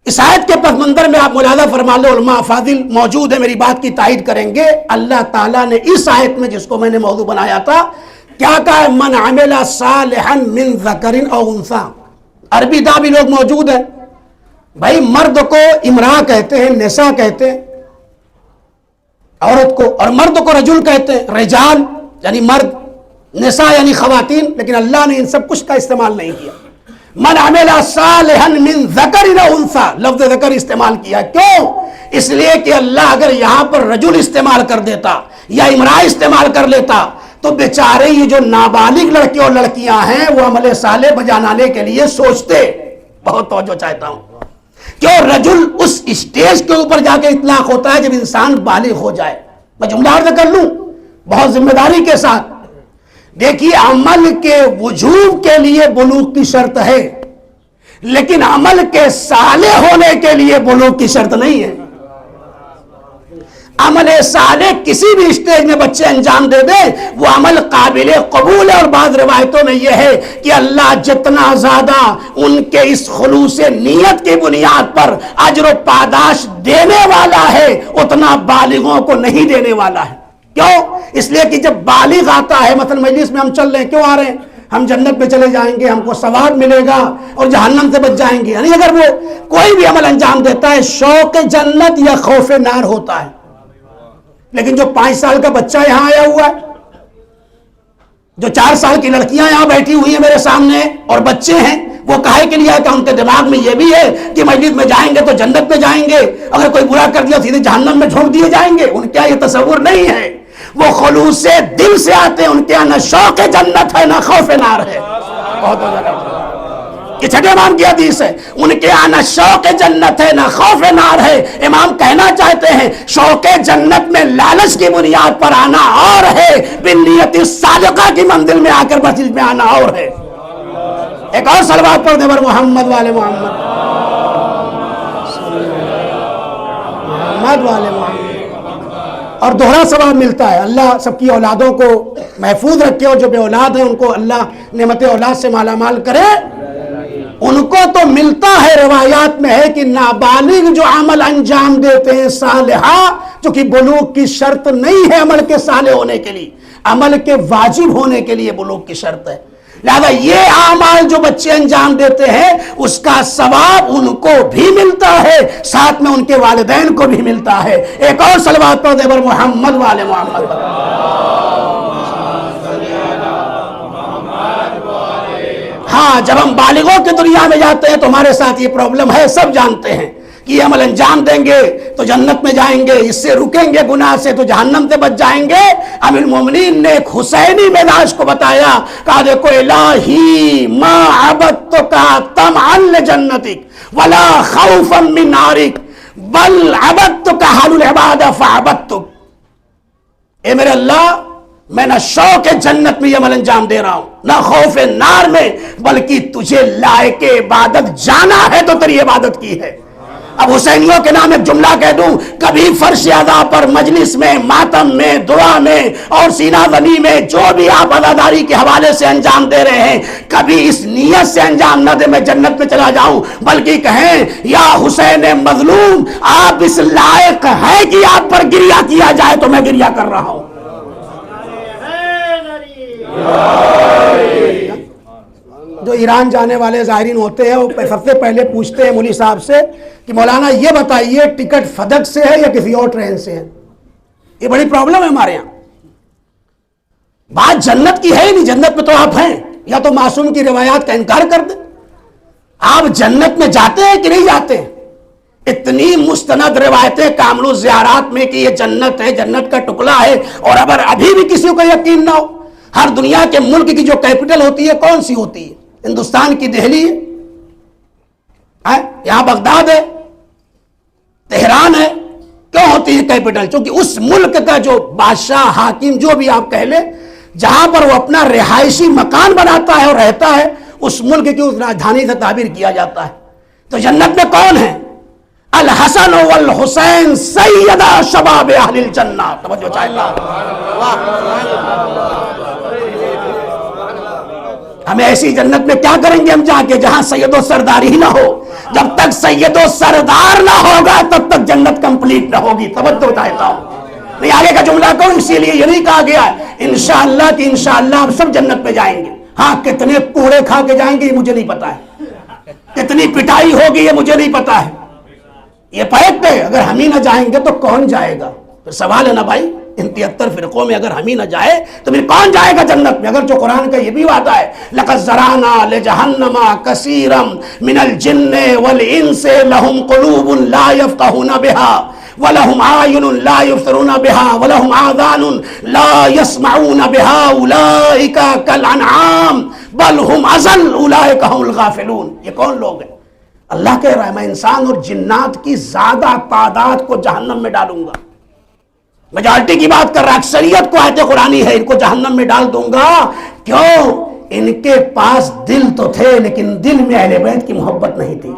اس آیت کے پس منظر میں آپ ملاحظہ فرما لو، علماء فاضل موجود ہیں، میری بات کی تائید کریں گے۔ اللہ تعالیٰ نے اس آیت میں جس کو میں نے موضوع بنایا تھا کیا کہا ہے؟ من عمل صالحا من ذکر او انثی۔ عربی داں بھی لوگ موجود ہیں، بھائی مرد کو امرا کہتے ہیں، نساء کہتے ہیں عورت کو، اور مرد کو رجل کہتے ہیں، رجال یعنی مرد، نساء یعنی خواتین، لیکن اللہ نے ان سب کچھ کا استعمال نہیں کیا۔ من عمل صالحا من ذکر او انثی، لفظ ذکر استعمال کیا، کیوں؟ اس لیے کہ اللہ اگر یہاں پر رجل استعمال کر دیتا یا امرأہ استعمال کر لیتا تو بیچارے یہ جو نابالغ لڑکے اور لڑکیاں ہیں وہ عمل صالح بجانانے کے لیے سوچتے. بہت توجہ چاہتا ہوں. کیوں رجل اس اسٹیج کے اوپر جا کے اطلاق ہوتا ہے جب انسان بالغ ہو جائے. میں جملہ عرض کر لوں بہت ذمہ داری کے ساتھ. دیکھیے عمل کے وجوب کے لیے بلوغ کی شرط ہے، لیکن عمل کے صالح ہونے کے لیے بلوغ کی شرط نہیں ہے. عمل صالح کسی بھی اسٹیج میں بچے انجام دے دیں وہ عمل قابل قبول ہے. اور بعض روایتوں میں یہ ہے کہ اللہ جتنا زیادہ ان کے اس خلوص نیت کی بنیاد پر اجر و پاداش دینے والا ہے اتنا بالغوں کو نہیں دینے والا ہے. کیوں؟ اس لیے کہ جب بالغ آتا ہے، مثلا مجلس میں ہم چل رہے ہیں، کیوں آ رہے ہیں؟ ہم جنت میں چلے جائیں گے، ہم کو ثواب ملے گا اور جہنم سے بچ جائیں گے. یعنی اگر وہ کوئی بھی عمل انجام دیتا ہے شوق جنت یا خوف نار ہوتا ہے. لیکن جو 5 سال کا بچہ یہاں آیا ہوا ہے، جو 4 سال کی لڑکیاں یہاں بیٹھی ہوئی ہیں میرے سامنے اور بچے ہیں، وہ کہے کے لیے ہے کہ ان کے دماغ میں یہ بھی ہے کہ مسجد میں جائیں گے تو جنت میں جائیں گے، اگر کوئی برا کر دیا سیدھے جہنم میں جھونک دیے جائیں گے. ان کا یہ تصور نہیں ہے. وہ خلوص سے دل سے آتے ہیں. ان کے یہاں نہ شوق جنت ہے نہ خوف نار ہے. بہت ہو جائے یہ چھٹے امام کی حدیث ہے. ان کے یہاں نہ شوق جنت ہے نہ خوف نار ہے. امام کہنا چاہتے ہیں شوق جنت میں لالچ کی بنیاد پر آنا اور ہے، بالنیت صادقہ کی منزل میں آ کر مسجد میں آنا اور ہے. ایک اور صلوات پڑھ دیں بر محمد والے محمد، محمد والے محمد. اور دوہرا ثواب ملتا ہے. اللہ سب کی اولادوں کو محفوظ رکھے اور جو بے اولاد ہیں ان کو اللہ نعمت اولاد سے مالا مال کرے. ان کو تو ملتا ہے، روایات میں ہے کہ نابالغ جو عمل انجام دیتے ہیں صالحہ، جو کہ بلوغ کی شرط نہیں ہے عمل کے صالح ہونے کے لیے، عمل کے واجب ہونے کے لیے بلوغ کی شرط ہے. لہذا یہ اعمال جو بچے انجام دیتے ہیں اس کا ثواب ان کو بھی ملتا ہے، ساتھ میں ان کے والدین کو بھی ملتا ہے. ایک اور صلوات پڑھ دے بر محمد والے محمد. ہاں جب ہم بالغوں کی دنیا میں جاتے ہیں تو ہمارے ساتھ یہ پرابلم ہے. سب جانتے ہیں کہ یہ عمل انجام دیں گے تو جنت میں جائیں گے، اس سے رکیں گے گناہ سے تو جہنم سے بچ جائیں گے. امیر المومنین نے ایک حسینی مزاج کو بتایا، کہا دیکھو الہی ما عبدتک طمعا لجنتک ولا خوفا من نارک بل عبدتک حال العبادہ فعبدتک. اے میرے اللہ، میں نہ شوق جنت میں یہ عمل انجام دے رہا ہوں نہ خوف نار میں، بلکہ تجھے لائق عبادت جانا ہے تو تیری عبادت کی ہے. اب حسینیوں کے نام ایک جملہ کہہ دوں، کبھی فرش ادا پر مجلس میں، ماتم میں، دعا میں اور سینہ زنی میں جو بھی آپ عزاداری کے حوالے سے انجام دے رہے ہیں، کبھی اس نیت سے انجام نہ دے میں جنت میں چلا جاؤں، بلکہ کہیں یا حسین مظلوم آپ اس لائق ہیں کہ آپ پر گریہ کیا جائے تو میں گریہ کر رہا ہوں. جو ایران جانے والے زائرین ہوتے ہیں وہ سب سے پہلے پوچھتے ہیں مولوی صاحب سے کہ مولانا یہ بتائیے ٹکٹ فدق سے ہے یا کسی اور ٹرین سے ہے. یہ بڑی پرابلم ہے ہمارے یہاں. بات جنت کی ہے ہی نہیں. جنت میں تو آپ ہیں، یا تو معصوم کی روایات کا انکار کر دیں. آپ جنت میں جاتے ہیں کہ نہیں جاتے؟ اتنی مستند روایتیں کامل الزیارات میں کہ یہ جنت ہے، جنت کا ٹکڑا ہے. اور اگر ابھی بھی کسی کو یقین نہ ہو، ہر دنیا کے ملک کی جو کیپٹل ہوتی ہے کون سی ہوتی ہے؟ ہندوستان کی دہلی ہے، یہاں بغداد ہے، تہران ہے. کیوں ہوتی ہے کیپٹل؟ چونکہ اس ملک کا جو بادشاہ، حاکم، جو بھی آپ کہہ لیں، جہاں پر وہ اپنا رہائشی مکان بناتا ہے اور رہتا ہے، اس ملک کی اس راجدھانی سے تعبیر کیا جاتا ہے. تو جنت میں کون ہے؟ الحسن والحسین سیدہ شباب اہل الجنہ. توجہ چاہیے. ہمیں ایسی جنت میں کیا کریں گے ہم جا کے جہاں سید و سردار ہی نہ ہو. جب تک سید و سردار نہ ہوگا تب تک جنت کمپلیٹ نہ ہوگی. توجہ چاہتا ہوں. نہیں آگے کا جملہ کہوں، اسی لیے یہ نہیں کہا گیا انشاءاللہ کہ انشاءاللہ آپ سب جنت میں جائیں گے. ہاں کتنے کوڑے کھا کے جائیں گے یہ مجھے نہیں پتا ہے، کتنی پٹائی ہوگی یہ مجھے نہیں پتا ہے. یہ پھینکتے اگر ہم ہی نہ جائیں گے تو کون جائے گا؟ پھر سوال ہے نا بھائی، ان 73 فرقوں میں اگر ہم ہی نہ جائے تو پھر کون جائے گا جنت میں؟ اگر جو قرآن کا یہ بھی وعدہ ہے لَقَدْ زَرَعْنَا لِجَهَنَّمَ كَثِيرًا مِنَ الْجِنِّ وَالْإِنسِ لَهُمْ قُلُوبٌ لَا يَفْقَهُونَ بِهَا وَلَهُمْ أَعْيُنٌ لَا يُبْصِرُونَ بِهَا وَلَهُمْ آذَانٌ لَا يَسْمَعُونَ بِهَا أُولَٰئِكَ كَالْأَنْعَامِ بَلْ هُمْ أَضَلُّ أُولَٰئِكَ هُمُ الْغَافِلُونَ. یہ کون لوگ ہیں؟ اللہ کہہ رہا ہے میں انسان اور جنات کی زیادہ تعداد کو جہنم میں ڈالوں گا. میجارٹی کی بات کر رہا ہے، اکثریت کو آیت قرآنی ہے، ان کو جہنم میں ڈال دوں گا. کیوں؟ ان کے پاس دل تو تھے لیکن دل میں اہل بیت کی محبت نہیں تھی.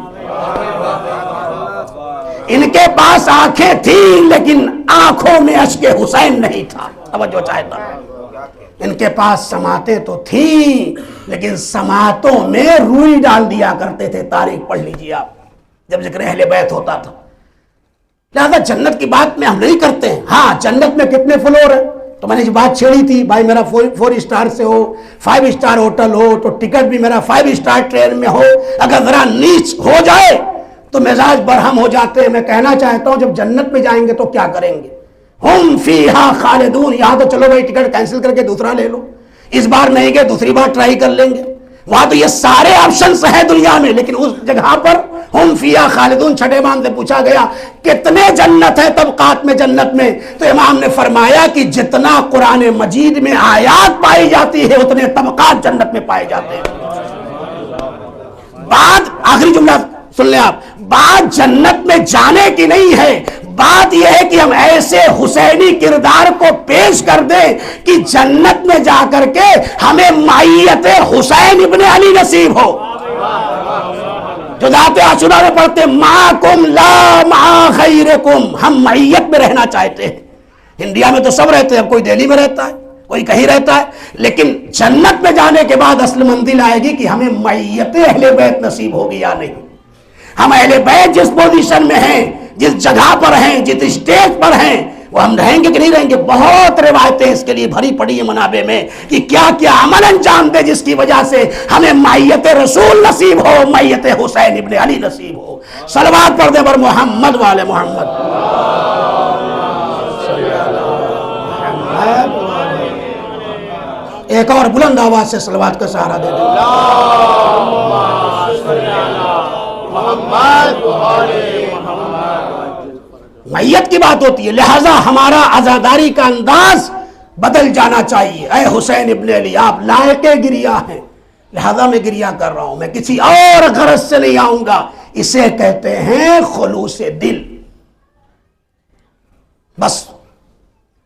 ان کے پاس آنکھیں تھیں لیکن آنکھوں میں اشک حسین نہیں تھا. توجہ چاہتا ان کے پاس سماعتیں تو تھیں لیکن سماعتوں میں روئی ڈال دیا کرتے تھے. تاریخ پڑھ لیجیے آپ جب ذکر اہل بیت ہوتا تھا. لہذا جنت کی بات میں ہم نہیں کرتے ہیں. ہاں جنت میں کتنے فلور ہیں تو میں نے جو بات چھیڑی تھی بھائی میرا 4 اسٹار سے ہو 5 اسٹار ہوٹل ہو تو ٹکٹ بھی میرا 5 اسٹار ٹرین میں ہو. اگر ذرا نیچ ہو جائے تو مزاج برہم ہو جاتے ہیں. میں کہنا چاہتا ہوں جب جنت میں جائیں گے تو کیا کریں گے؟ ہم فیہا خالدون. یہاں تو چلو بھائی ٹکٹ کینسل کر کے دوسرا لے لو، اس بار نہیں گئے دوسری بار ٹرائی کر لیں گے. وہاں تو یہ سارے آپشنز ہیں دنیا میں، لیکن اس جگہ پر ہم فیہا خالدون. چھٹے امام سے پوچھا گیا کتنے جنت ہے طبقات میں جنت میں؟ تو امام نے فرمایا کہ جتنا قرآن مجید میں آیات پائی جاتی ہے اتنے طبقات جنت میں پائے جاتے ہیں. بات آخری جملہ سن لیں آپ، بات جنت میں جانے کی نہیں ہے، بات یہ ہے کہ ہم ایسے حسینی کردار کو پیش کر دیں کہ جنت میں جا کر کے ہمیں معیت حسین ابن علی نصیب ہو. جو ذات عاشورہ میں پڑھتے معکم لا مع خیرکم، ہم معیت میں رہنا چاہتے ہیں. انڈیا میں تو سب رہتے ہیں، اب کوئی دہلی میں رہتا ہے کوئی کہیں رہتا ہے، لیکن جنت میں جانے کے بعد اصل منزل آئے گی کہ ہمیں معیت اہل بیت نصیب ہوگی یا نہیں. ہم اہل بیت جس پوزیشن میں ہیں، جس جگہ پر ہیں، جس اسٹیج پر ہیں، وہ ہم رہیں گے کہ نہیں رہیں گے. بہت روایتیں اس کے لیے بھری پڑی ہیں منابع میں کہ کیا کیا عمل انجام دے جس کی وجہ سے ہمیں معیت رسول نصیب ہو، معیت حسین ابن علی نصیب ہو. صلوات پڑھ دے پر محمد والے محمد. ایک اور بلند آواز سے صلوات کا سہارا دے دیں. میت کی بات ہوتی ہے، لہذا ہمارا عزاداری کا انداز بدل جانا چاہیے. اے حسین ابن علی آپ لائق گریہ ہیں، لہذا میں گریہ کر رہا ہوں، میں کسی اور غرض سے نہیں آؤں گا. اسے کہتے ہیں خلوص دل. بس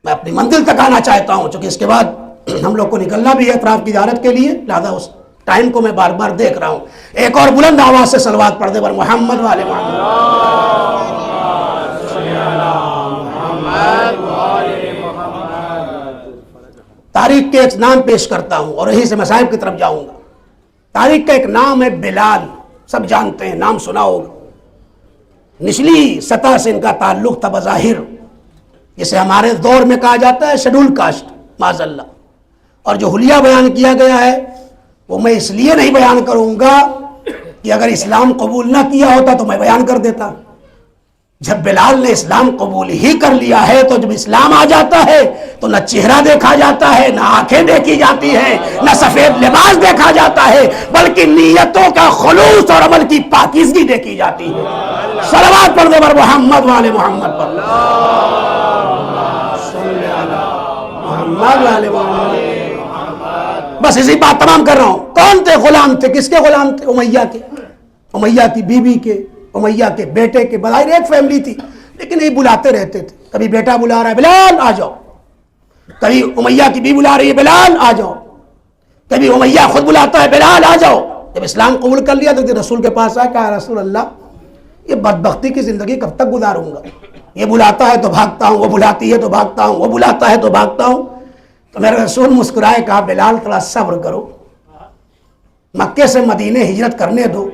میں اپنی منزل تک آنا چاہتا ہوں چونکہ اس کے بعد ہم لوگ کو نکلنا بھی ہے اطراف کی زیارت کے لیے، لہذا اس ٹائم کو میں بار بار دیکھ رہا ہوں. ایک اور بلند آواز سے صلوات پڑھ دے پر محمد والے محمد. تاریخ کے ایک نام پیش کرتا ہوں اور یہی سے مصائب کی طرف جاؤں گا. تاریخ کا ایک نام ہے بلال، سب جانتے ہیں، نام سنا ہوگا. نچلی سطح سے ان کا تعلق تھا بظاہر، جسے ہمارے دور میں کہا جاتا ہے شیڈول کاسٹ معاذ اللہ. اور جو حلیہ بیان کیا گیا ہے وہ میں اس لیے نہیں بیان کروں گا کہ اگر اسلام قبول نہ کیا ہوتا تو میں بیان کر دیتا. جب بلال نے اسلام قبول ہی کر لیا ہے تو جب اسلام آ جاتا ہے تو نہ چہرہ دیکھا جاتا ہے، نہ آنکھیں دیکھی جاتی ہیں، نہ سفید لباس دیکھا جاتا ہے، بلکہ نیتوں کا خلوص اور عمل کی پاکیزگی دیکھی جاتی ہے. صلوات پڑھ دے پر محمد والے محمد پر. محمد والے محمد. بس اسی بات تمام کر رہا ہوں. کون تھے غلام تھے؟ کس کے غلام تھے؟ امیہ کے، امیہ کی بیوی کے، امیہ کے بیٹے کے. بظاہر ایک فیملی تھی لیکن یہ بلاتے رہتے تھے. کبھی بیٹا بلا رہا ہے بلال آ جاؤ، کبھی امیہ کی بیوی بلا رہی ہے بلال آ جاؤ، کبھی امیہ خود بلاتا ہے بلال آ جاؤ. جب اسلام قبول کر لیا تو رسول کے پاس آیا، کہا رسول اللہ یہ بدبختی کی زندگی کب تک گزاروں گا؟ یہ بلاتا ہے تو بھاگتا ہوں، وہ بلاتی ہے تو بھاگتا ہوں، وہ بلاتا ہے تو بھاگتا ہوں. تو میرے رسول مسکرائے، کہا بلال تھوڑا صبر کرو، مکے سے مدینے ہجرت کرنے دو،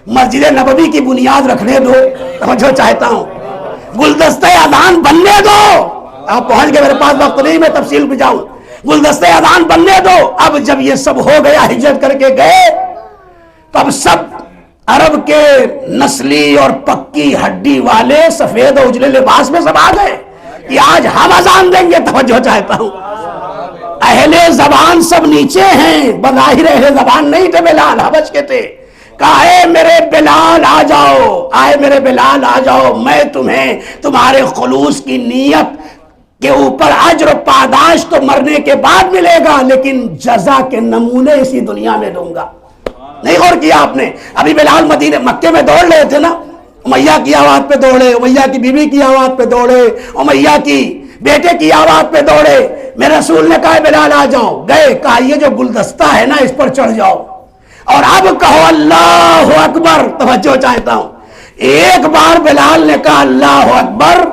مسجد نبوی کی بنیاد رکھنے دو. توجہ چاہتا ہوں، گلدستہ اذان بننے دو. آپ پہنچ گئے، میرے پاس وقت نہیں میں تفصیل پہ جاؤں. گلدستہ اذان بننے دو. اب جب یہ سب ہو گیا، ہجرت کر کے گئے، تو اب سب عرب کے نسلی اور پکی ہڈی والے سفید اور اجلے لباس میں سب آ گئے کہ آج ہم اذان دیں گے. توجہ چاہتا ہوں، اہل زبان سب نیچے ہیں، بظاہر اہل زبان نہیں تھے، بلال حبش کے تھے، کہا اے میرے بلال آ جاؤ، آئے میرے بلال آ جاؤ، میں تمہیں تمہارے خلوص کی نیت کے اوپر اجر و پاداش تو مرنے کے بعد ملے گا، لیکن جزا کے نمونے اسی دنیا میں دوں گا۔ نہیں غور کیا آپ نے؟ ابھی بلال مکے میں دوڑ رہے تھے نا، امیہ کی آواز پہ دوڑے، امیہ کی بیوی کی آواز پہ دوڑے، امیہ کی بیٹے کی آواز پہ دوڑے۔ میرے رسول نے کہا بلال آ جاؤ، گئے، کہا یہ جو گلدستہ ہے نا اس پر چڑھ جاؤ اور اب کہو اللہ اکبر۔ توجہ چاہتا ہوں، ایک بار بلال نے کہا اللہ اکبر،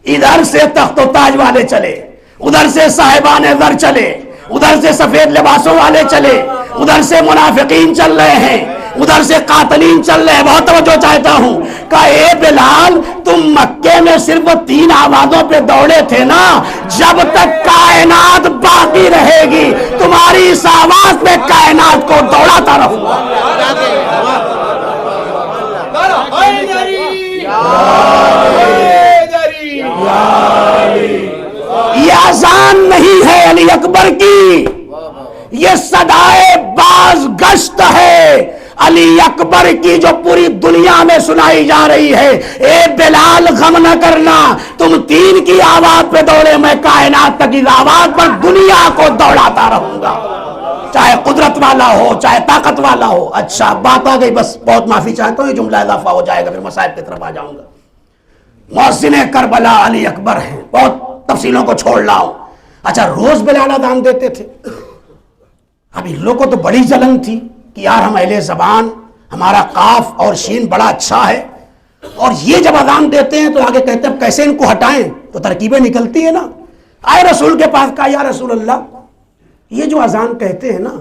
ادھر سے تخت و تاج والے چلے، ادھر سے صاحبان زر چلے، ادھر سے سفید لباسوں والے چلے، ادھر سے منافقین چل رہے ہیں، ادھر سے قاتلین چل رہے ہیں۔ بہت توجہ چاہتا ہوں، کہا اے بلال تم مکے میں صرف 3 آوازوں پہ دوڑے تھے نا، جب تک کائنات باقی رہے گی تمہاری اس آواز پہ کائنات کو دوڑاتا رہوں گا۔ یہ اذان نہیں ہے علی اکبر کی، یہ صدائے باز گشت ہے علی اکبر کی جو پوری دنیا میں سنائی جا رہی ہے۔ اے بلال غم نہ کرنا، تم 3 کی آواز پہ دوڑے، میں کائنات تک اس آواز پر دنیا کو دوڑاتا رہوں گا، چاہے قدرت والا ہو چاہے طاقت والا ہو۔ اچھا بات آ گئی، بس بہت معافی چاہتا ہوں، یہ جملہ اضافہ ہو جائے گا، پھر مسائل کی طرف آ جاؤں گا۔ محسن کربلا علی اکبر ہیں، بہت تفصیلوں کو چھوڑ رہا ہوں۔ اچھا روز بلال اذان دیتے تھے، اب ان لوگوں کو تو بڑی جلن تھی کہ یار ہم اہل زبان، ہمارا قاف اور شین بڑا اچھا ہے، اور یہ جب اذان دیتے ہیں تو آگے کہتے ہیں کیسے ان کو ہٹائیں، تو ترکیبیں نکلتی ہیں نا۔ آئے رسول کے پاس، کہا یا رسول اللہ یہ جو اذان کہتے ہیں نا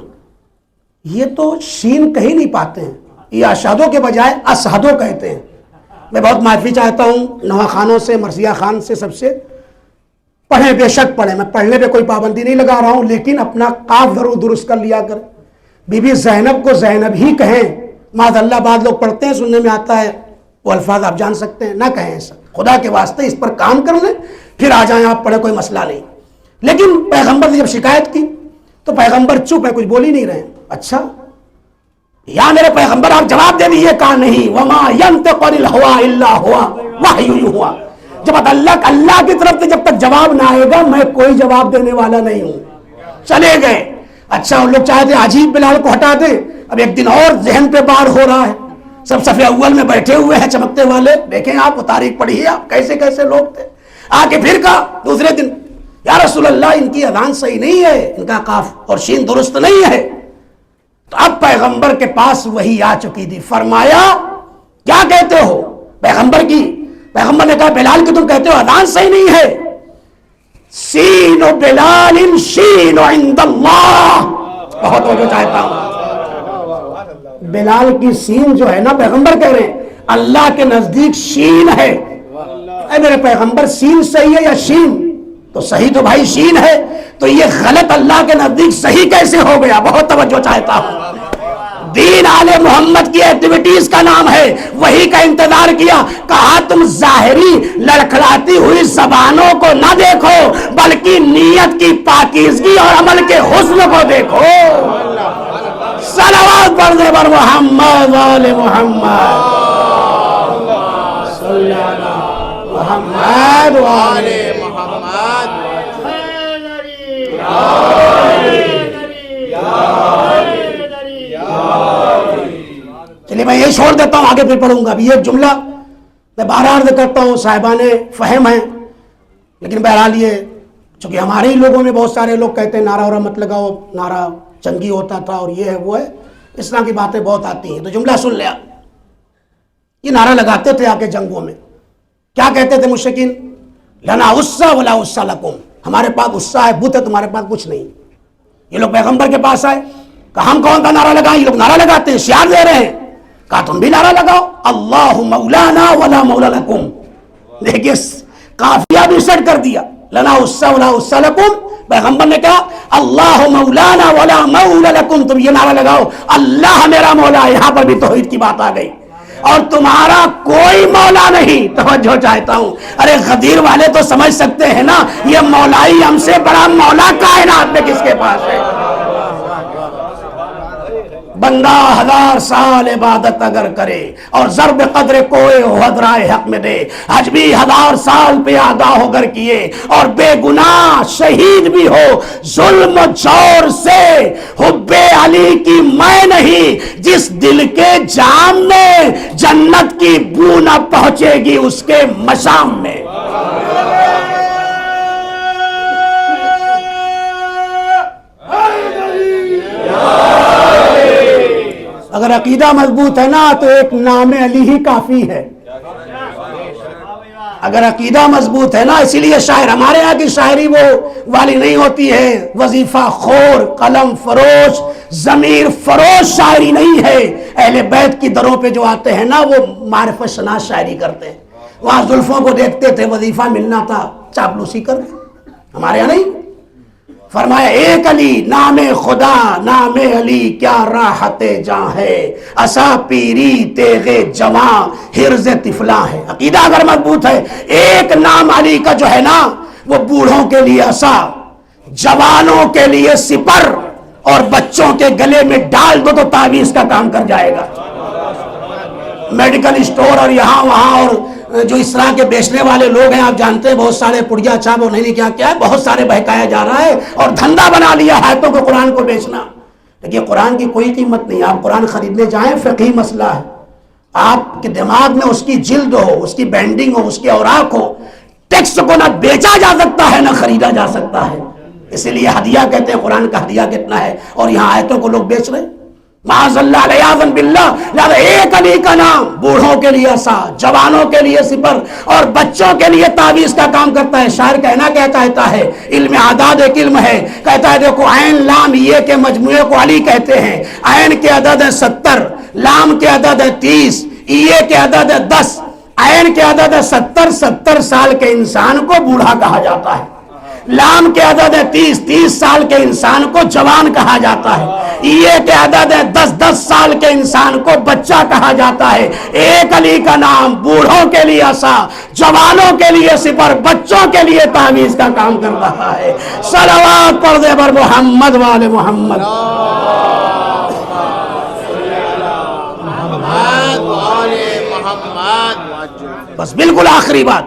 یہ تو شین کہیں نہیں پاتے ہیں، یہ اشہدو کے بجائے اشہدو کہتے ہیں۔ میں بہت معافی چاہتا ہوں نوا خانوں سے، مرثیہ خان سے، سب سے، پڑھیں بے شک پڑھیں، میں پڑھنے پہ کوئی پابندی نہیں لگا رہا ہوں، لیکن اپنا قاف ضرور درست کر لیا کر۔ بی بی زینب کو زینب ہی کہیں، معاذ اللہ بعض لوگ پڑھتے ہیں سننے میں آتا ہے وہ الفاظ آپ جان سکتے ہیں، نہ کہیں ایسا، خدا کے واسطے اس پر کام کر لیں پھر آ جائیں آپ پڑھے، کوئی مسئلہ نہیں۔ لیکن پیغمبر نے جب شکایت کی تو پیغمبر چپ ہے، کچھ بول ہی نہیں رہے۔ اچھا یا میرے پیغمبر آپ جواب دے دیجیے، کہا نہیں، وما ينطق عن الهوى الا هو وحی یوحى۔ جب اللہ کی طرف سے جب تک جواب نہ آئے گا میں کوئی جواب دینے والا نہیں ہوں۔ چلے گئے۔ اچھا ان لوگ چاہتے عجیب بلال کو ہٹا دیں، اب ایک دن اور ذہن پہ بار ہو رہا ہے، سب صف اول میں بیٹھے ہوئے ہیں چمکتے والے، دیکھیں آپ وہ تاریخ پڑھیے آپ کیسے کیسے لوگ تھے۔ آ کے پھر کہا دوسرے دن یا رسول اللہ ان کی اذان صحیح نہیں ہے، ان کا قاف اور شین درست نہیں ہے۔ تو اب پیغمبر کے پاس وہی آ چکی تھی، فرمایا کیا کہتے ہو؟ پیغمبر نے کہا بلال کہ تم کہتے ہو اذان صحیح نہیں ہے، سین بلال شین عند اللہ۔ بہت وجہ چاہتا ہوں، بلال کی سین جو ہے نا، پیغمبر کہہ رہے ہیں اللہ کے نزدیک شین ہے۔ اے میرے پیغمبر سین صحیح ہے یا شین؟ تو صحیح تو بھائی شین ہے، تو یہ غلط اللہ کے نزدیک صحیح کیسے ہو گیا؟ بہت توجہ چاہتا ہوں۔ دین آل محمد کی ایکٹیویٹیز کا نام ہے، وہی کا انتظار کیا۔ کہا تم ظاہری لڑکھڑاتی ہوئی زبانوں کو نہ دیکھو بلکہ نیت کی پاکیزگی اور عمل کے حسن کو دیکھو۔ صلوات پڑھنے پر محمد وآل محمد، صلی علی محمد وآل محمد۔ چلیے میں یہ چھوڑ دیتا ہوں، آگے پھر پڑھوں گا۔ اب یہ جملہ میں بار بار کرتا ہوں، صاحبان فہم ہیں، لیکن بہرحال یہ چونکہ ہمارے ہی لوگوں میں بہت سارے لوگ کہتے ہیں نعرہ اور مت لگاؤ، نعرہ جنگی ہوتا تھا اور یہ ہے وہ ہے، اس طرح کی باتیں بہت آتی ہیں، تو جملہ سن لیا۔ یہ نعرہ لگاتے تھے آ کے جنگوں میں، کیا کہتے تھے مشرکین؟ لنا عصا ولا عصا لکم، ہمارے پاس عصا ہے، بت ہے، تمہارے پاس کچھ نہیں۔ یہ لوگ پیغمبر کے پاس آئے، کہا ہم کون سا نعرہ لگائیں؟ یہ لوگ نعرہ لگاتے ہیں، شعار دے رہے ہیں۔ کہا تم بھی نعرہ لگاؤ، اللہ مولانا ولا مولا لکم۔ دیکھیے قافیہ بھی سیٹ کر دیا، لنا عصا ولا عصا لکم۔ پیغمبر نے کہا اللہ مولانا ولا مولا لکم، تم یہ نعرہ لگاؤ اللہ میرا مولا ہے۔ یہاں پر بھی توحید کی بات آ گئی، اور تمہارا کوئی مولا نہیں۔ توجہ چاہتا ہوں، ارے غدیر والے تو سمجھ سکتے ہیں نا، یہ مولائی ہم سے بڑا مولا کائنات میں کس کے پاس ہے؟ بندہ 1000 سال عبادت اگر کرے اور ضرب قدر کوئے احد رائے حق میں دے، حج بھی 1000 سال پہ آگاہ ہو کر کیے اور بے گناہ شہید بھی ہو، ظلم و جور سے حب علی کی میں نہیں، جس دل کے جام میں جنت کی بو نہ پہنچے گی اس کے مشام میں۔ اگر عقیدہ مضبوط ہے نا تو ایک نام علی ہی کافی ہے۔ اگر عقیدہ مضبوط ہے نا، اسی لیے شاعر ہمارے یہاں کی شاعری وہ والی نہیں ہوتی ہے، وظیفہ خور، قلم فروش، ضمیر فروش شاعری نہیں ہے۔ اہل بیت کی دروں پہ جو آتے ہیں نا وہ معرفت شناس شاعری کرتے ہیں، وہاں زلفوں کو دیکھتے تھے، وظیفہ ملنا تھا چاپلوسی کر دیں۔ ہمارے یہاں نہیں، فرمایا ایک علی نام خدا، نام علی کیا راحت جاں ہے، اسا پیری تیغ جواں حرز طفلاں ہے۔ عقیدہ اگر مضبوط ہے، ایک نام علی کا جو ہے نا وہ بوڑھوں کے لیے اسا، جوانوں کے لیے سپر، اور بچوں کے گلے میں ڈال دو تو تعویذ کا کام کر جائے گا۔ میڈیکل اسٹور اور یہاں وہاں اور جو اس طرح کے بیچنے والے لوگ ہیں، آپ جانتے ہیں بہت سارے پڑیا چاپ اور نہیں کیا کیا ہے، بہت سارے بہکایا جا رہا ہے اور دھندا بنا لیا آیتوں کو، قرآن کو بیچنا۔ لیکن قرآن کی کوئی قیمت نہیں، آپ قرآن خریدنے جائیں فقہی مسئلہ ہے، آپ کے دماغ میں اس کی جلد ہو، اس کی بینڈنگ ہو، اس کے اوراق ہو، ٹیکسٹ کو نہ بیچا جا سکتا ہے نہ خریدا جا سکتا ہے۔ اسی لیے ہدیہ کہتے ہیں، قرآن کا ہدیہ کتنا ہے، اور یہاں آیتوں کو لوگ بیچ رہے ہیں۔ معاذ اللہ علیاذ باللہ۔ لہذا ایک علی کا نام بوڑھوں کے لیے عصا، جوانوں کے لیے سپر اور بچوں کے لیے تعویذ کا کام کرتا ہے۔ شاعر کہنا کیا چاہتا ہے، علم اعداد ایک علم ہے، کہتا ہے دیکھو عین لام یہ کے مجموعے کو علی کہتے ہیں، عین کے عدد ہے 70، لام کے عدد ہے 30، یہ کے عدد ہے 10، عین کے عدد ہے 70۔ 70 سال کے انسان کو بوڑھا کہا جاتا ہے، لام کے عدد ہے 30، 30 سال کے انسان کو جوان کہا جاتا ہے، یہ کے عدد ہے 10، 10 سال کے انسان کو بچہ کہا جاتا ہے۔ ایک علی کا نام بوڑھوں کے لیے عصا، جوانوں کے لیے سپر، بچوں کے لیے تعویذ کا کام کر رہا ہے۔ صلوات پڑھ دے بر محمد والے محمد۔ بس بالکل آخری بات،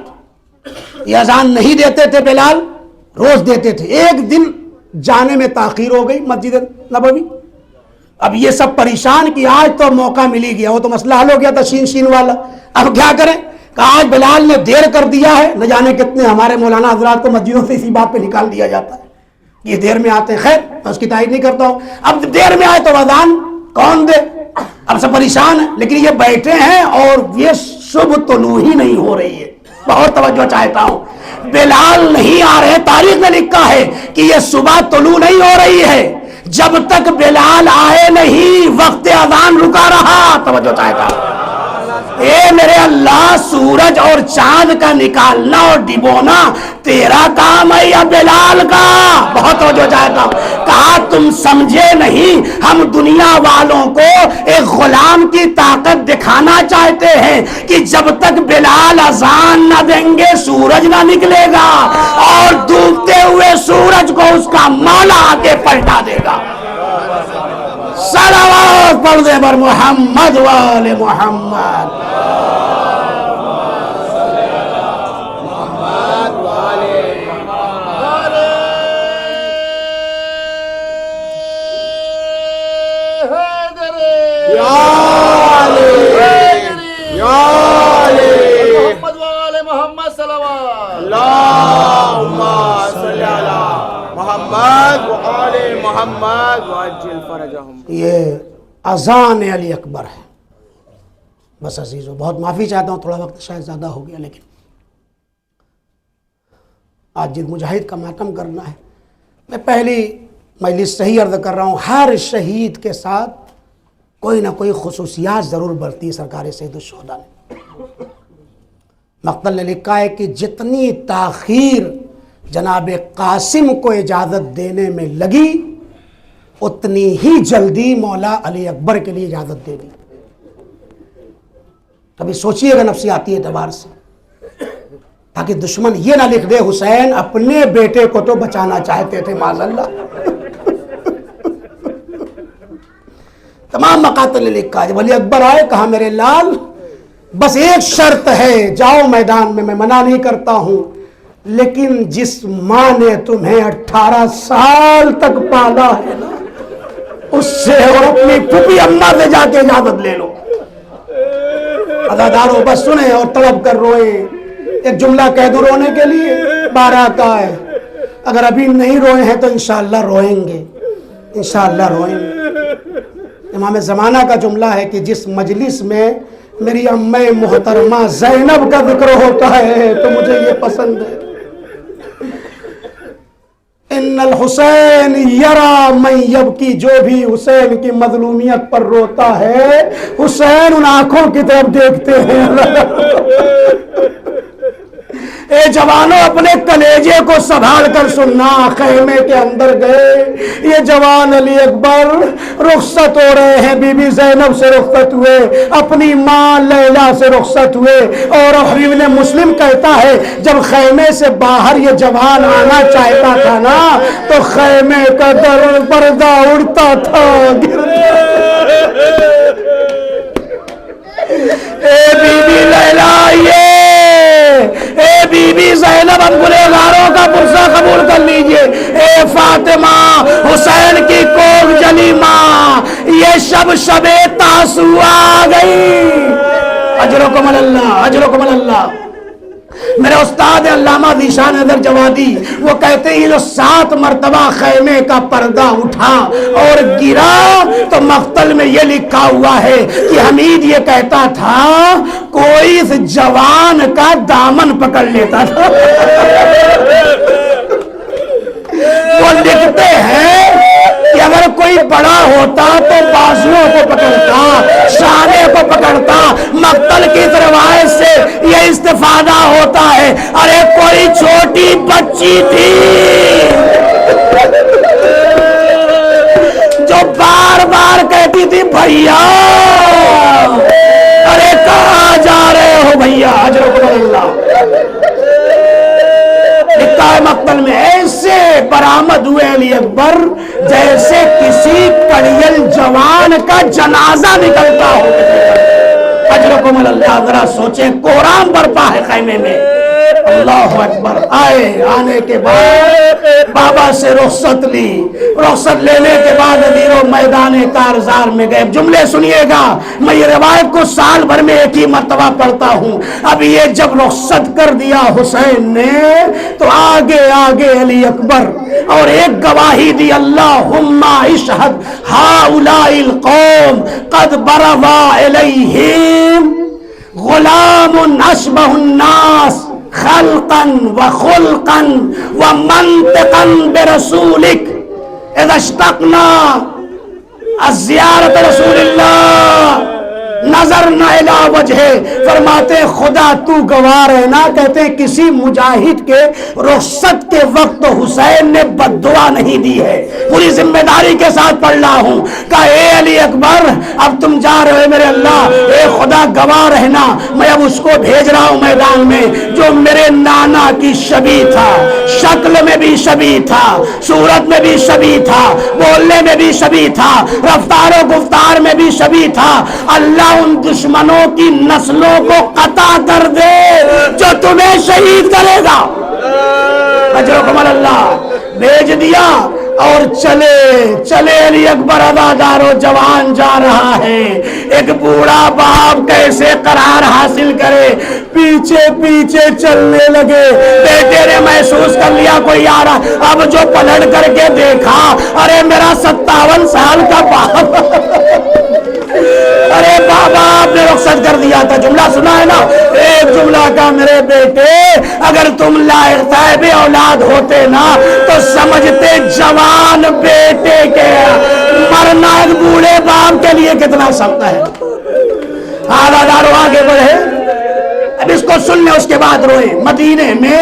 یہ اذان نہیں دیتے تھے بلال، روز دیتے تھے۔ ایک دن جانے میں تاخیر ہو گئی مسجد نبوی، اب یہ سب پریشان کہ آج تو موقع ملی گیا، وہ تو مسئلہ حل ہو گیا تھا شین والا، اب کیا کریں کہ آج بلال نے دیر کر دیا ہے۔ نہ جانے کتنے ہمارے مولانا حضرات کو مسجدوں سے اسی بات پہ نکال دیا جاتا ہے، یہ دیر میں آتے ہیں، خیر میں اس کی تائید نہیں کرتا ہوں، اب دیر میں آئے تو اذان کون دے، اب سب پریشان ہیں۔ لیکن یہ بیٹھے ہیں اور یہ صبح طلوع ہی نہیں ہو رہی ہے، بہت توجہ چاہتا ہوں، بلال نہیں آ رہے، تاریخ نے لکھا ہے کہ یہ صبح طلوع نہیں ہو رہی ہے، جب تک بلال آئے نہیں وقت اذان رکا رہا۔ توجہ چاہتا ہوں، اے میرے اللہ، سورج اور چاند کا نکالنا اور ڈبونا تیرا کام ہے یا بلال کا؟ بہت توجہ چاہتا ہوں، کہا تم سمجھے نہیں، ہم دنیا والوں کو ایک غلام کی طاقت دکھانا چاہتے ہیں کہ جب تک بلال اذان نہ دیں گے سورج نہ نکلے گا، اور ڈوبتے ہوئے سورج کو اس کا مولا آ کے پلٹا دے گا۔ صلوات پڑھ دے بر محمد والے محمد۔ یہ اذان علی اکبر ہے۔ بس عزیزو، بہت معافی چاہتا ہوں، تھوڑا وقت شاید زیادہ ہو گیا، لیکن آج جن مجاہد کا ماتم کرنا ہے، میں پہلی مجلس صحیح عرض کر رہا ہوں، ہر شہید کے ساتھ کوئی نہ کوئی خصوصیات ضرور برتی ہے سرکار سید الشہداء نے۔ مقتل نے لکھا ہے کہ جتنی تاخیر جناب قاسم کو اجازت دینے میں لگی، اتنی ہی جلدی مولا علی اکبر کے لیے اجازت دے دی۔ کبھی سوچئے گا نفسیاتی اعتبار سے، تاکہ دشمن یہ نہ لکھ دے حسین اپنے بیٹے کو تو بچانا چاہتے تھے معاذ اللہ۔ تمام مقاتل نے لکھا. جب علی اکبر آئے کہا میرے لال بس ایک شرط ہے، جاؤ میدان میں منع نہیں کرتا ہوں، لیکن جس ماں نے تمہیں 18 سال تک پالا ہے نا اس سے اور اپنی پھوپھی اماں سے جا کے اجازت لے لو. عزادارو بس سنیں اور طلب کر روئیں. ایک جملہ کہہ دوں رونے کے لیے، 12 کا ہے، اگر ابھی نہیں روئے ہیں تو انشاءاللہ روئیں گے، انشاءاللہ روئیں گے. امام زمانہ کا جملہ ہے کہ جس مجلس میں میری امّ محترمہ زینب کا ذکر ہوتا ہے تو مجھے یہ پسند ہے. ان الحسین یرا من یبکی، جو بھی حسین کی مظلومیت پر روتا ہے حسین ان آنکھوں کی طرف دیکھتے ہیں. اے جوانوں اپنے کلیجے کو سنبھال کر سننا. خیمے کے اندر گئے یہ جوان علی اکبر، رخصت ہو رہے ہیں، بی بی زینب سے رخصت ہوئے، اپنی ماں لیلا سے رخصت ہوئے. اور حبیب نے مسلم کہتا ہے جب خیمے سے باہر یہ جوان آنا چاہتا تھا نا تو خیمے کا در پردہ اڑتا تھا. اے بی بی لیلا اے بی بی زینب ہم گنہگاروں کا پرسہ قبول کر لیجئے. اے فاطمہ حسین کی کوکھ جلی ماں، یہ شب تاسو آ گئی. اجرکم اللہ، اجرکم اللہ. میرے استاد علامہ ذیشان حیدر جوادی وہ کہتے ہیں جو 7 مرتبہ خیمے کا پردہ اٹھا اور گرا تو مقتل میں یہ لکھا ہوا ہے کہ حمید یہ کہتا تھا کوئی اس جوان کا دامن پکڑ لیتا تھا. وہ لکھتے ہیں کہ اگر کوئی بڑا ہوتا تو بازوؤں کو پکڑتا، شانے کو پکڑتا. مقتل کی روایت سے یہ استفادہ ہوتا ہے. ارے کوئی چھوٹی بچی تھی جو بار بار کہتی تھی بھیا، ارے کہاں جا رہے ہو بھیا. اجرکم اللہ. لکھا ہے مقتل میں ایسے برآمد ہوئے علی اکبر جیسے کسی کڑیل جوان کا جنازہ نکلتا ہو. اجرکم اللہ. ذرا سوچیں کوہرام برپا ہے خیمے میں. اللہ اکبر. آنے کے بعد بابا سے رخصت لی. رخصت لینے کے بعد ادیروں میدان کارزار میں گئے. جملے سنیے گا، میں یہ روایت کو سال بھر میں ایک ہی مرتبہ پڑھتا ہوں. اب یہ جب رخصت کر دیا حسین نے تو آگے آگے علی اکبر اور ایک گواہی دی، اللہم اشہد ہؤلاء القوم قد بروا الیہم غلام اشبہ الناس خلقا وخلقا ومنطقا برسولک اذا اشتقنا الزیارت رسول اللہ نظرنا الی وجہ. فرماتے خدا تو گواہ رہنا، کہتے ہیں کسی مجاہد کے رخصت کے وقت حسین نے بد دعا نہیں دی ہے. پوری ذمہ داری کے ساتھ پڑھ رہا ہوں. کہا اے علی اکبر اب تم جا رہے میرے اللہ، اے خدا گواہ رہنا میں اب اس کو بھیج رہا ہوں میدان میں جو میرے نانا کی شبیہ تھا، شکل میں بھی شبیہ تھا، صورت میں بھی شبیہ تھا، بولنے میں بھی شبیہ تھا، رفتار و گفتار میں بھی شبیہ تھا. اللہ ان دشمنوں کی نسلوں کو قطع کر دے جو تمہیں شہید کرے گا. اجرکم اللہ. بھیج دیا اور چلے علی اکبر عزادارو جوان جا رہا ہے. ایک بوڑھا باپ کیسے قرار حاصل کرے، پیچھے پیچھے چلنے لگے. بیٹے نے محسوس کر لیا کوئی آ رہا. اب جو پلٹ کر کے دیکھا ارے میرا 57 سال کا باپ. ارے بابا آپ نے رخصت کر دیا تھا. جملہ سنا ہے نا، ایک جملہ کا میرے بیٹے اگر تم لائق صاحب اولاد ہوتے نا تو سمجھتے جوان بیٹے کے مرنا ایک بوڑھے باپ کے لیے کتنا سخت ہے. آگے بڑھے. اب اس کو سن لیں اس کے بعد روئے. مدینے میں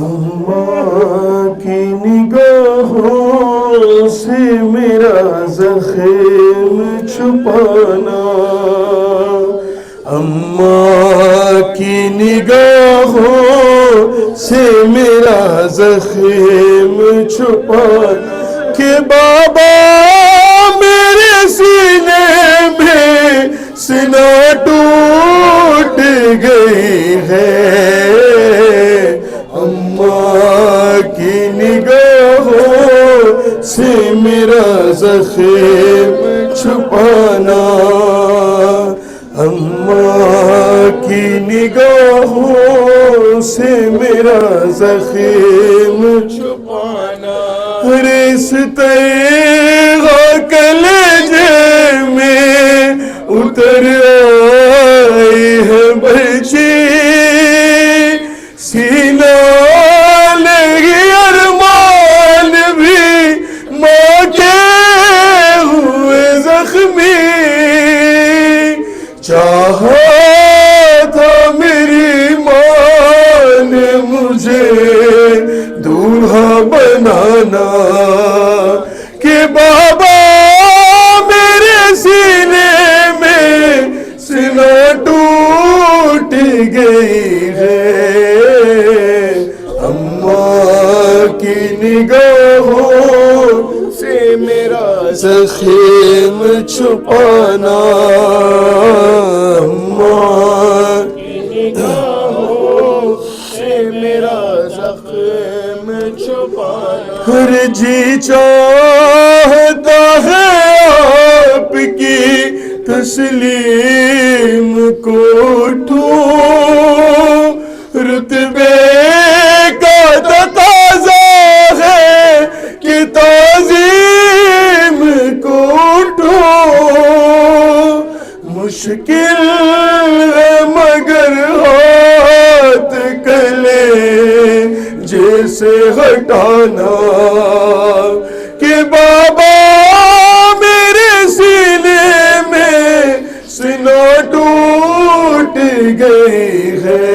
اماں کی نگاہوں سے میرا زخم چھپانا، اماں کی نگاہوں سے میرا زخم چھپانا، کہ بابا میرے سینے میں سینہ ٹوٹ گئی ہے، اماں کی نگاہوں سے میرا زخم چھپانا، اماں کی نگاہوں سے میرا زخم چھپانا، رشتے کلیجے میں اتر آئی ہے بچی، سینہ لگی ارمان بھی ماں کے ہوئے زخمی، چاہا تھا میری ماں نے مجھے دولہا بنانا، کہ بابا میرے سینے میں سینہ ٹوٹ گئی ہے، اماں کی نگاہوں سے میرا زخم چھپانا، اماں کی نگاہوں سے میرا زخم چھپانا، ہر جی چاہتا ہے آپ کی تسلیم کو ٹھوں، رتبے کا تقاضا ہے کہ تعظیم کو ٹھوں، مشکل ہے مگر ہاتھ کلے جیسے ہٹانا، کہ بابا میرے سینے میں سینہ ٹوٹ گئی ہے،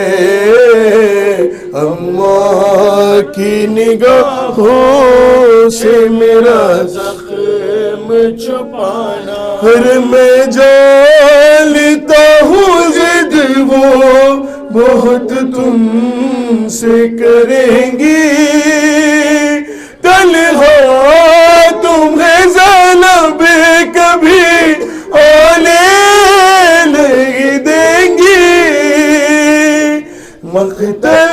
اماں کی نگاہوں سے میرا زخم چھپانا، پھر میں جانتا ہوں ضد وہ بہت تم سے کریں گی، تنہا تمہیں زینب کبھی آنے نہیں دیں گی، مقتل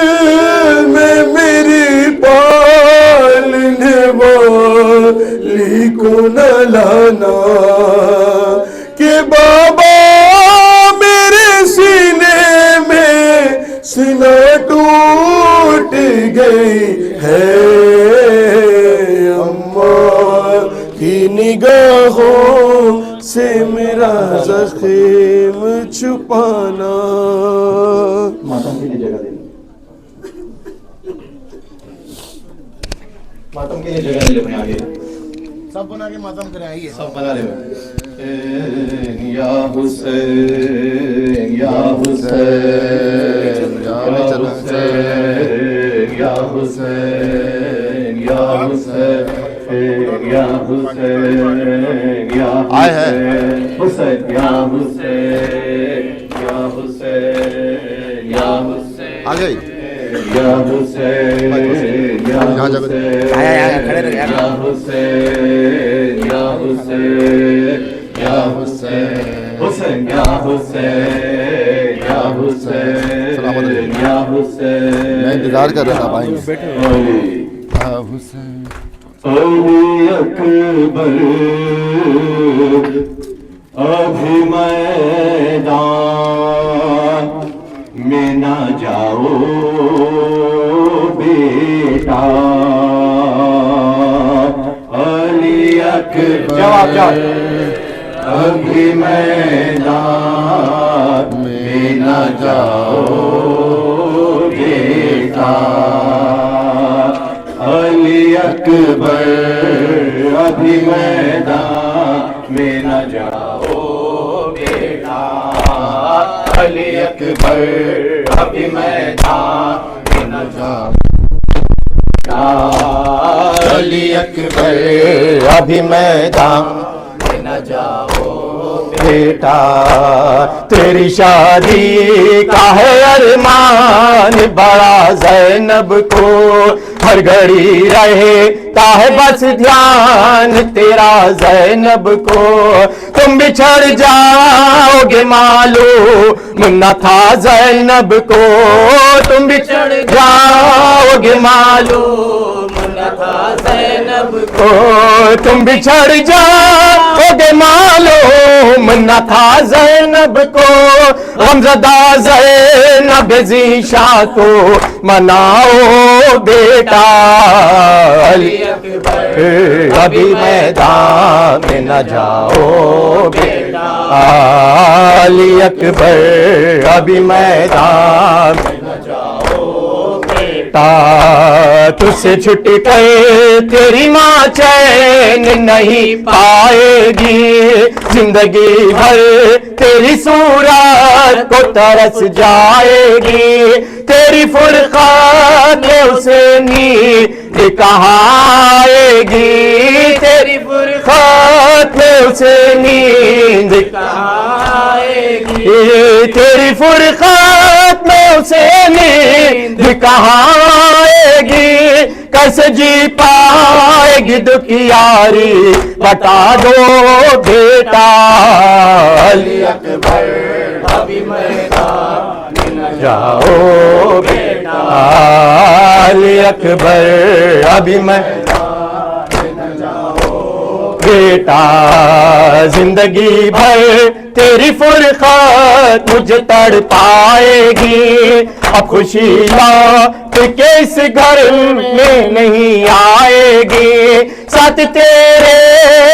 میں میری پالنے والی کو نہ لانا، کہ بابا میرے سینے میں سینہ ٹوٹ گئی ہے، اماں کی نگاہوں سے میرا زخم چھپانا، ماتم کے لیے جگہ دے دیں، ماتم کے لیے جگہ دے لے، آگے سب بنا کے ماتم کرے آئیے، سب بنا لے، یا حسین یا حسین یا حسین یا حسین یا حسین یا حسین یا حسین یا حسین یا حسین یا حسین آگے یا حسین یا حسین یا حسین یا حسین یا حسین حسین یا حسین یا حسین یا حسین، میں انتظار کر رہا تھا بھائی، علی اکبر ابھی میدان میں نہ جاؤ بیٹا علی اکبر ابھی میدان میں نہ جاؤ بیٹا علی اکبر ابھی میدان میں نہ جاؤ بیٹا علی اکبر ابھی میدان میں نہ جاؤ علی اکبر ابھی میدان میں نہ جاؤ بیٹا تیری شادی کا ہے ارمان بڑا زینب کو ہر گھڑی رہتا ہے بس دھیان تیرا زینب کو تم بچھڑ جاؤ گے معلوم نہ تھا زینب کو تم بچھڑ جاؤ گے معلوم نہ تھا زینب کو تم بچھڑ جاؤ گے معلوم نہ تھا زینب کو غمزدہ زینب ذیشاں کو مناؤ بیٹا علی اکبر ابھی میدان میں نہ جاؤ بیٹا علی اکبر ابھی میدان میں نہ جاؤ بیٹا تجھ سے چھٹ کر تیری ماں چین نہیں پائے گی زندگی بھر تیری صورت کو ترس جائے گی تیری فرقات حسینی کہاں آئے گی تیری فرقات حسینی کہاں آئے گی تیری فرقات حسینی کہاں آئے گی کیسے جی پائے گی دکھیاری بتا دو بیٹا علی اکبر ابھی میدان میں نہ جاؤ بیٹا علی اکبر ابھی میدان میں نہ جاؤ بیٹا زندگی بھر تیری فرقت مجھے تڑ پائے گی اب خوشی لوٹ کے اس گھر میں نہیں آئے گی ساتھ تیرے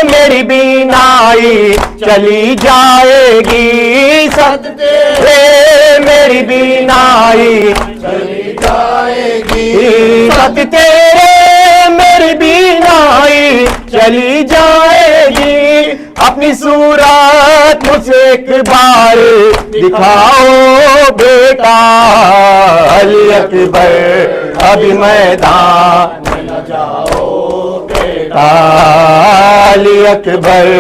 میری بینائی چلی جائے گی ساتھ تیرے میری بینائی چلی جائے گی ساتھ تیرے میری بینائی چلی جائے گی اپنی صورت مجھے ایک بار دکھاؤ بیٹا علی اکبر ابھی میدان میں نہ جاؤ بیٹا علی اکبر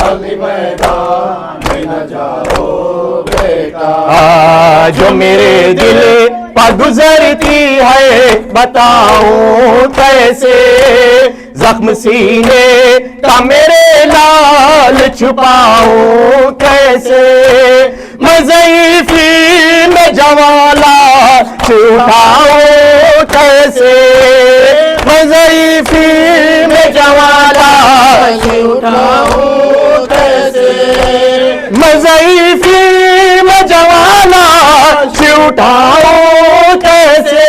ابھی میدان میں نہ جاؤ بیٹا جو میرے دل پر گزرتی ہے بتاؤں کیسے زخم سینے کا میرے لال چھپاؤں کیسے میں ضعیفی میں جوالا چھپاؤں کیسے میں ضعیفی میں جوالا چھپاؤں کیسے میں ضعیفی میں جوالا چھپاؤں کیسے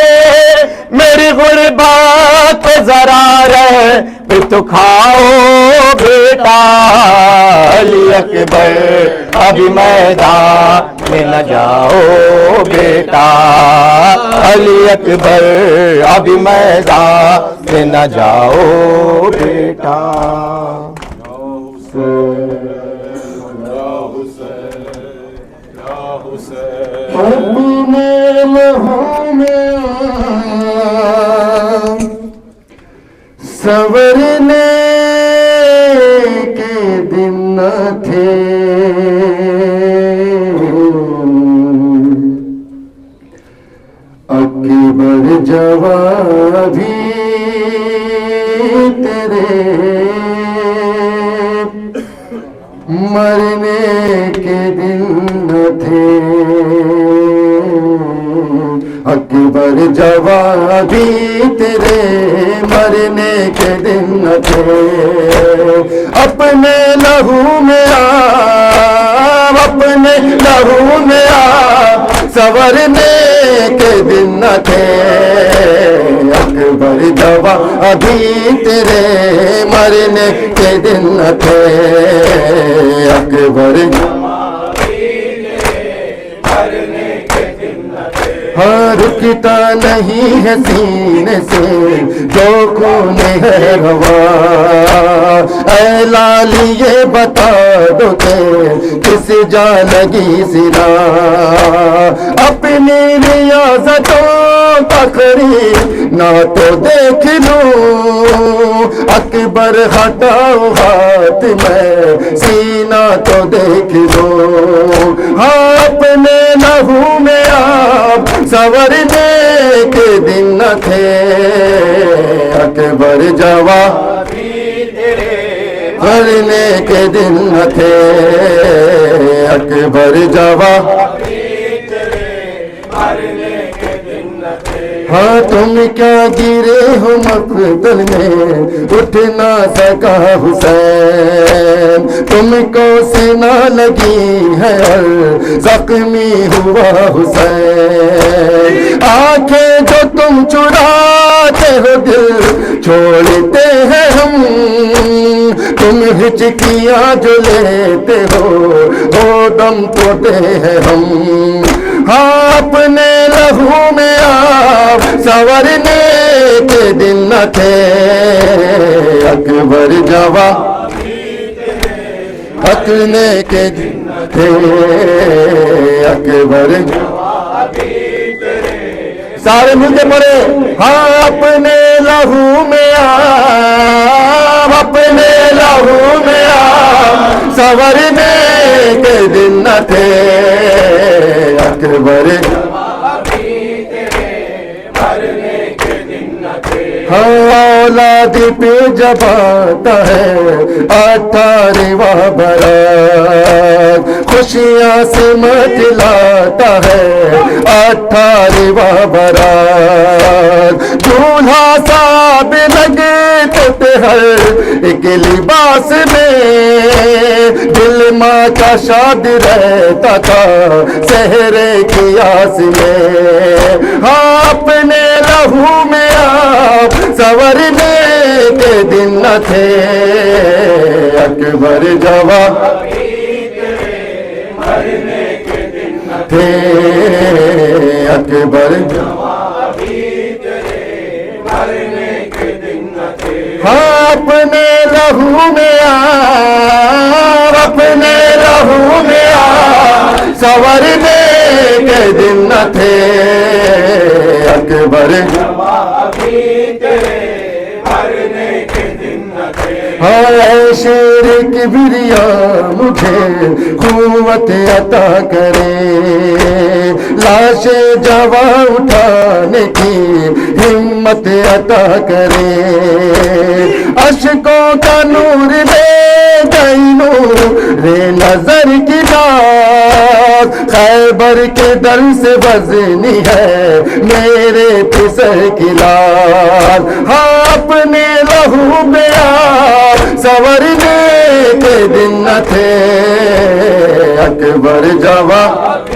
میری غربت پہ ذرا رہ پہ تو کھاؤ بیٹا علی اکبر ابھی میدان میں نہ جاؤ بیٹا علی اکبر ابھی میدان میں نہ جاؤ بیٹا اپنے لہوں میں سنورنے کے دن نہ تھے اکبر جواب بھی تیرے مرنے کے دن نہ تھے اکبر جوابی تیرے مرنے کے دن نہ تھے اپنے لہو میں اپنے لہو میں آپ سنورنے کے دن نہ تھے اکبر جوان ابھی تیرے مرنے کے دن نہ تھے اکبر ہاں رکتا نہیں ہے سینے سے جو خون ہے روا اے لالی یہ بتا دو کہ کس جا لگی سرا اپنی ریاضتوں کا قریب نہ تو دیکھ لوں اکبر ہٹاؤ ہاتھ میں سینہ تو دیکھ لو ہاں اپنے لہو میں آپ سنورنے کے دن نہ تھے اکبر جوان مرنے کے دن نہ تھے اکبر جوان ہاں تم کیا گرے ہو مقتل میں اٹھ نہ سکا حسین تم کو سینہ لگی ہے زخمی ہوا حسین آنکھیں جو تم چراتے ہو دل چھوڑتے ہیں ہم تم ہچکیاں جو لیتے ہو دم توڑتے ہیں ہم ہاں اپنے لہو میں آپ سنورنے کے دن نہ تھے اکبر جوان اکنے کے دن نہ تھے اکبر سارے مل کے پڑھے ہاں اپنے لہو میں آپ اپنے لہو میں آپ سنورنے کے دن نہ تھے اکبر ہاں اولاد پہ جب آتا ہے 18واں برات خوشیاں سے مچلاتا ہے 18واں برات دولہا صاحب لگتے تھے ہر ایک لباس میں دل ماں کا شاد رہتا تھا سہرے کی آس میں ہاں اپنے لہو میں آپ سنورنے کے دن نہ تھے اکبر جوان تھے اکبر ہاں اپنے لہو میں آپ اپنے لہو میں آپ سنورنے کے دن نہ تھے اکبر ہائے شیر کبریا مجھے قوت عطا کرے لاش جواں اٹھانے کی ہمت عطا کرے اشکوں کا نور دے گئی نور نظر کی بات خیبر کے در سے وزنی ہے میرے پسر کی لات ہاں اپنے لہو میں آپ سنورنے کے دن نہ تھے اکبر جوان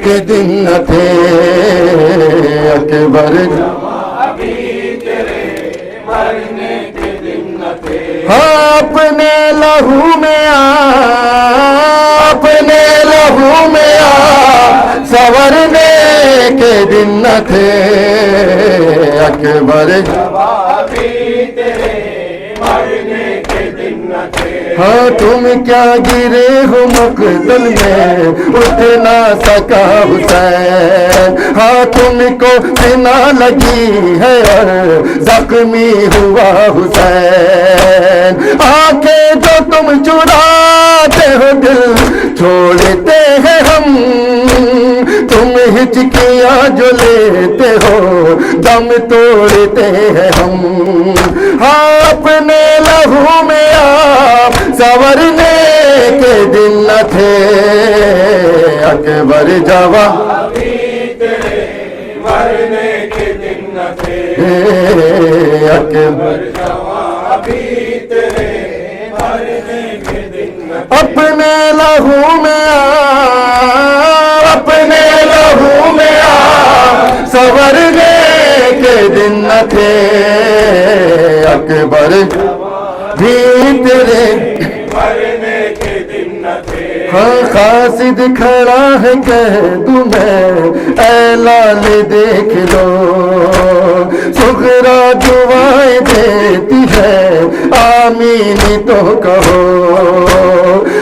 کے دن نہ تھے اکبر ہاں اپنے لہو میں اپنے لہو میں سنورنے کے دن نہ تھے اکبر ہاں تم کیا گرے ہو مقتل میں اٹھ نہ سکا حسین ہاں تم کو سینہ لگی ہے زخمی ہوا حسین آنکھیں جو تم چراتے ہو دل چھوڑتے ہیں ہم تم ہچکیاں جو لیتے ہو دم توڑتے ہیں ہم ہاں اپنے لہو میں آپ سنورنے کے دن نہ تھے اکبر جوان اکبر اپنے لہو میں اپنے لہو میں سنورنے کے دن نہ تھے اکبر بھی تیرے مرنے کے دن نہ تھے. ہاں قاصد کھڑا ہے کہہ دوں میں اے لال دیکھ لو صغرا دعائیں دیتی ہے آمین تو کہو.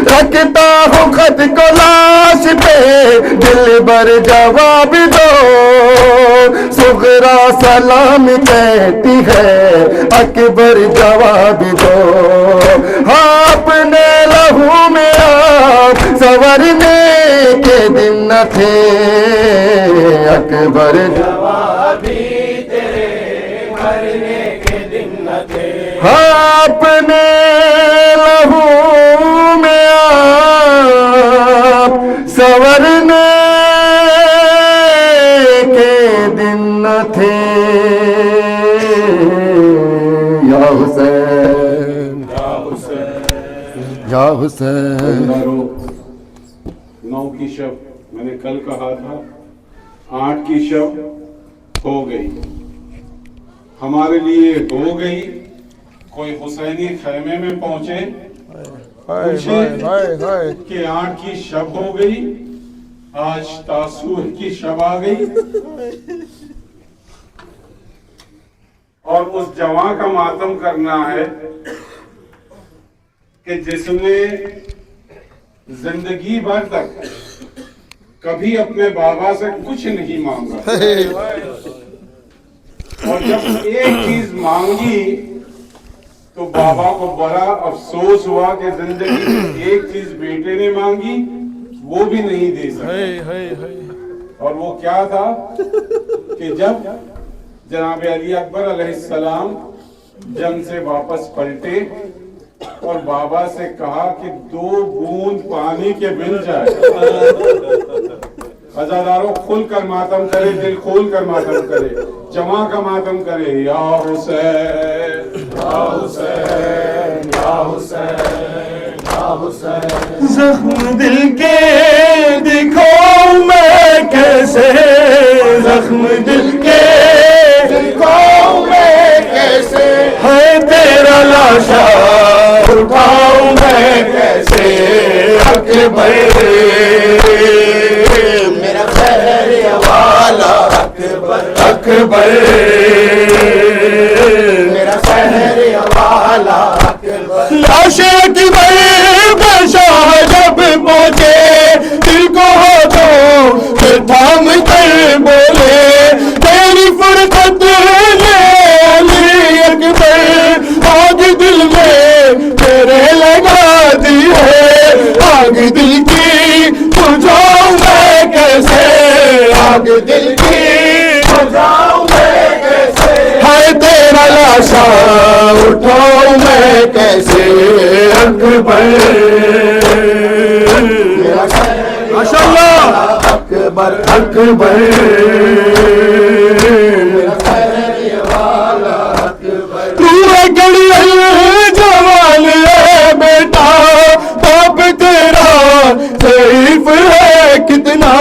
رکھتا ہوں خط کو لاش پہ دل بر جواب دو صغرا سلام کہتی ہے اکبر جواب دو. ہاں اپنے لہو میں آپ سنورنے کے دن نہ تھے اکبر جوابی تیرے مرنے کے دن نہ تھے. ہاں اپنے لہو میں آپ سنورنے کے دن نہ تھے. یا حسین یا حسین. 9 کی شب میں نے کل کہا تھا 8 کی شب ہو گئی ہمارے لیے ہو گئی. کوئی حسینی خیمے میں پہنچے پوچھے کہ 8 کی شب ہو گئی آج تاسوع کی شب آ گئی. اور اس جوان کا ماتم کرنا ہے کہ جس نے زندگی بھر تک کبھی اپنے بابا سے کچھ نہیں مانگا اور جب ایک چیز مانگی تو بابا کو بڑا افسوس ہوا کہ زندگی میں ایک چیز بیٹے نے مانگی وہ بھی نہیں دے سکے. اور وہ کیا تھا کہ جب جناب علی اکبر علیہ السلام جنگ سے واپس پلٹے اور بابا سے کہا کہ 2 بوند پانی کے مل جائے. عزاداروں کھل کر ماتم کرے دل کھول کر ماتم کرے جمع کا ماتم کرے. یا حسین یا حسین یا حسین یا حسین. زخم دل کے دکھاؤں میں کیسے زخم دل کے دکھاؤں میں کیسے ہے تیرا لاشا اٹھاؤں میں کیسے اکبر میرا خیر والا اکبر اکبر میرا خیر والا اکبر. لاش اکبر کا شاہ جب پہنچے دل کو ہاتھوں پھر تھام کر بولے تیری فرقت نے علی اکبر آگ دل میں تیرے لگا دی ہے. آگ دل کی بجھاؤں میں کیسے آگ دل کی بجھاؤں میں کیسے ہے تیرا لاشا اٹھاؤں میں کیسے اکبر ماشاء اللہ اکبر اکبر جوان ہے بیٹا باپ تیرا ضعیف ہے کتنا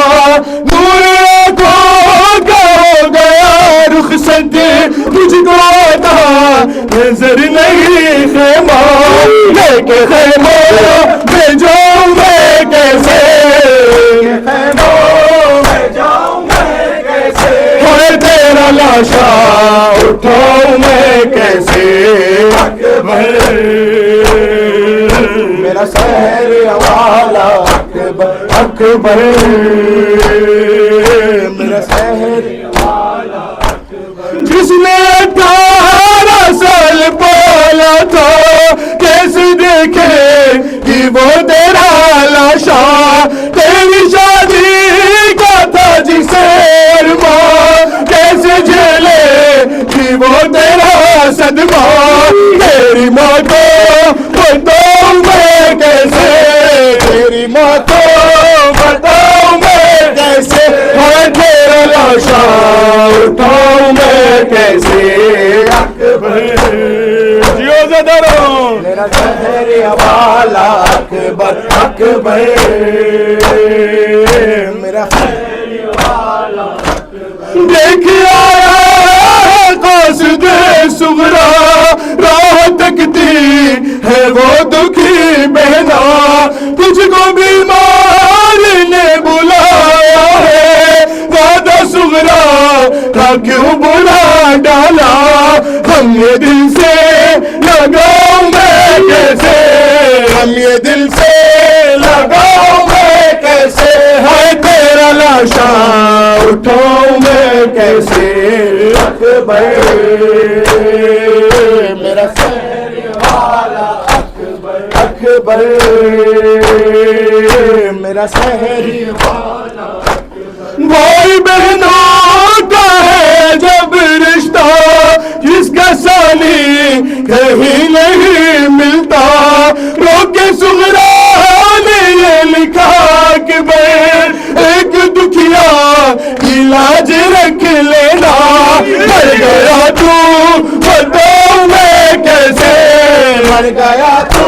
نور آنکھوں کا ہو گیا رخصت مجھ کو آتا نظر نہیں خیمہ لے کے خیمہ میں جاؤں میں کیسے خیمہ میں جاؤں میں کیسے ہے تیرا لاشا اٹھاؤں میں کیسے اکبر میرا شہر والا اکبر اکبر میرا شہر والا اکبر. جس نے 18 سال پالا تھا کیسے دیکھے کہ وہ تیرا لاشا تیری شادی کا تھا جسے ارمان کیسے جھیلے کہ وہ تیرا صدمہ تیری ماں کو بتاؤں میں کیسے تیری ماں کو بتاؤں میں کیسے ہے تیرا لاشا اٹھاؤں میں کیسے اکبر. برادروں میرا شہر والا اکبر اکبر میرا دیکھ آیا قاصد صغرا راہ تکتی ہے وہ دکھی بہنا تجھ کو بیمار نے بلایا ہے وعدہ صغرا تھا کیوں بلا ڈالا ہم یہ دل سے لگاؤں میں کیسے ہم یہ دل سے لگاؤں میں کیسے ہے تیرا لاشا اٹھاؤں میں کیسے اکبر میرا شہر والا اکبر اکبر میرا شہر والا بھائی بہنوں کا ہے جب رشتہ جس کا سالی کہیں نہیں ملتا روکے صغرا نے یہ لکھا کہ بہن ایک دکھیا علاج رکھ لینا مر گیا تو بتاؤ میں کیسے مر گیا تو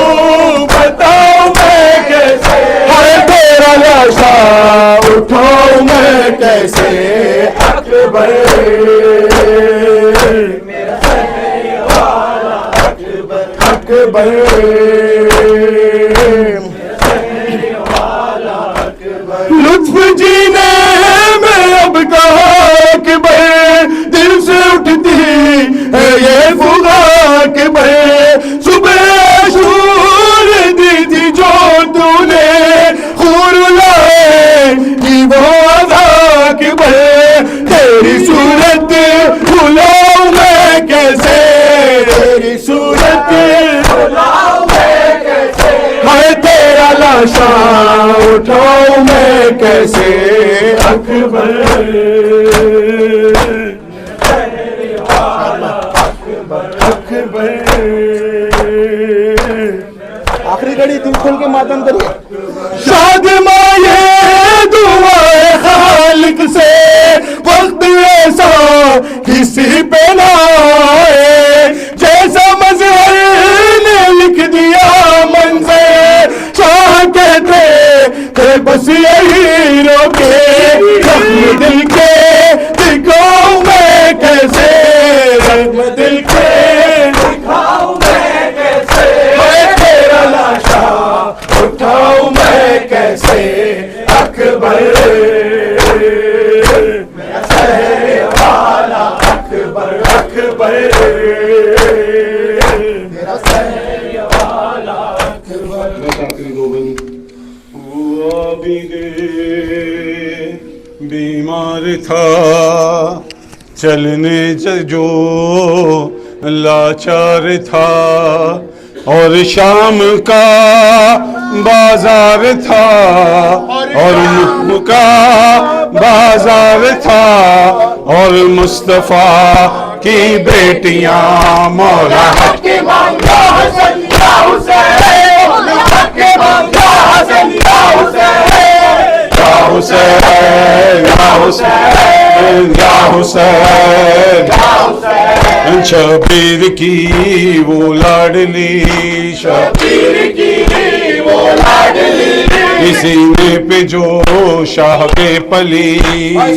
بتاؤ میں کیسے ہر تیرا لاشا اٹھاؤں میں کیسے اکبر میرا شہر والا اکبر اکبر لطف جینے میں اب کہا کہ بے دل سے اٹھتی ہے یہ فغا کہ بے صبح شور دی تھی جو تو نے خور لائے کی وہ ادا کہ بے تیری صورت بھلاؤں میں کیسے تیری صورت بھلاؤں میں کیسے ہے تیرا لاشا اٹھاؤں میں کیسے اکبر اکبر آخری گھڑی دل کھول کے ماتم کریے شاد مائے دعائے خالق سے وقت ایسا کسی پہ نہ آئے جیسا مظہر نے لکھ دیا منظر شاہ کہتے کہ بس یہی روکے زخم دل کے دکھاؤں میں کیسے زخم دل کے دکھاؤں میں کیسے میں تیرا لاشا اٹھاؤں میں کیسے اکبر میرا شہر والا اکبر اکبر میرا شہر والا اکبر وہ بیمار تھا چلنے جو لاچار تھا اور شام کا بازار تھا اور ملک کا بازار تھا اور مصطفیٰ کی بیٹیاں مولا حق امام یا حسن یا حسین مولا حق امام یا حسن یا حسین یا حسین یا حسین یا حسین شبیر کی وہ لاڈلی شبیر کی وہ لاڈلی سینے پہ جو شاہ کے پلی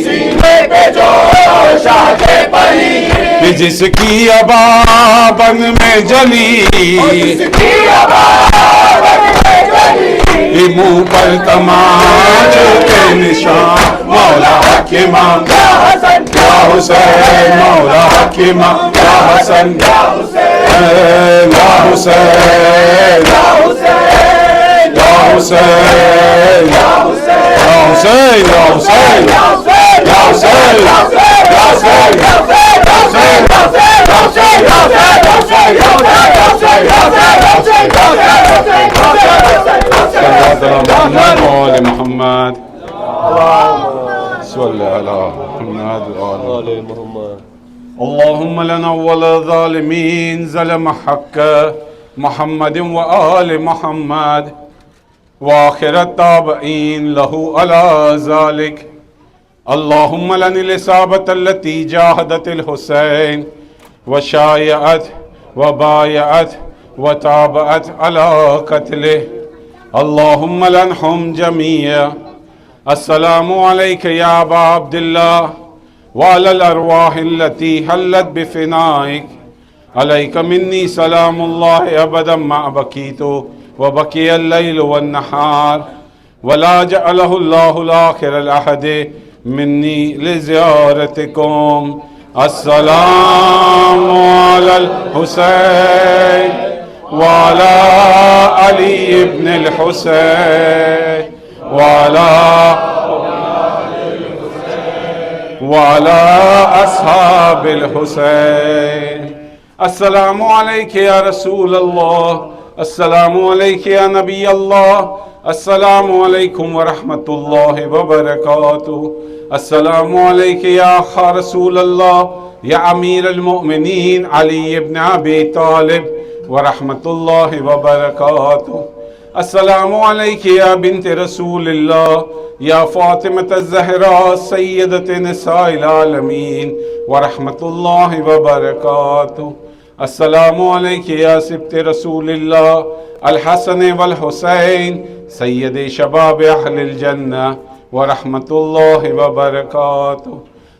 سینے پہ جو شاہ کے پلی جس کی ابا بن میں جلی جس کی ابا بن میں جلی منہ پر تماچ کے نشان مولا حق امام یا حسن یا حسین مولا حق امام یا حسن یا حسین یا حسین یا حسین یا حسین یا حسین یا حسین یا حسین یا حسین یا حسین یا حسین محمد صلی علی محمد وآل محمد اللهم لنا ولا ظالمين ظلم حق محمد وآل محمد وآخر التابعين له على ذلك اللهم لنا الإصابة التي جاهدت الحسين وشايعت وبايعت وتابعت على قتله اللهم لعنهم جميعا السلام عليك يا أبا عبد الله وعلى الأرواح التي حلت بفنائك عليك مني سلام الله أبدا ما بكيت وبكي الليل والنهار ولا جعله الله الآخر الأحد مني لزيارتكم السلام على الحسين وعلى علي بن الحسين وعلى أصحاب الحسين السلام عليك يا رسول الله السلام عليك يا نبي الله السلام عليكم ورحمة الله وبركاته السلام عليك يا أخ رسول الله يا أمير المؤمنين علي بن أبي طالب ورحمة الله وبركاته السلام عليك يا بنت رسول الله يا فاطمة الزهراء سيدة نساء العالمين ورحمة الله وبركاته السلام عليك يا سبت رسول الله الحسن والحسين سيد شباب أهل الجنة ورحمة الله وبركاته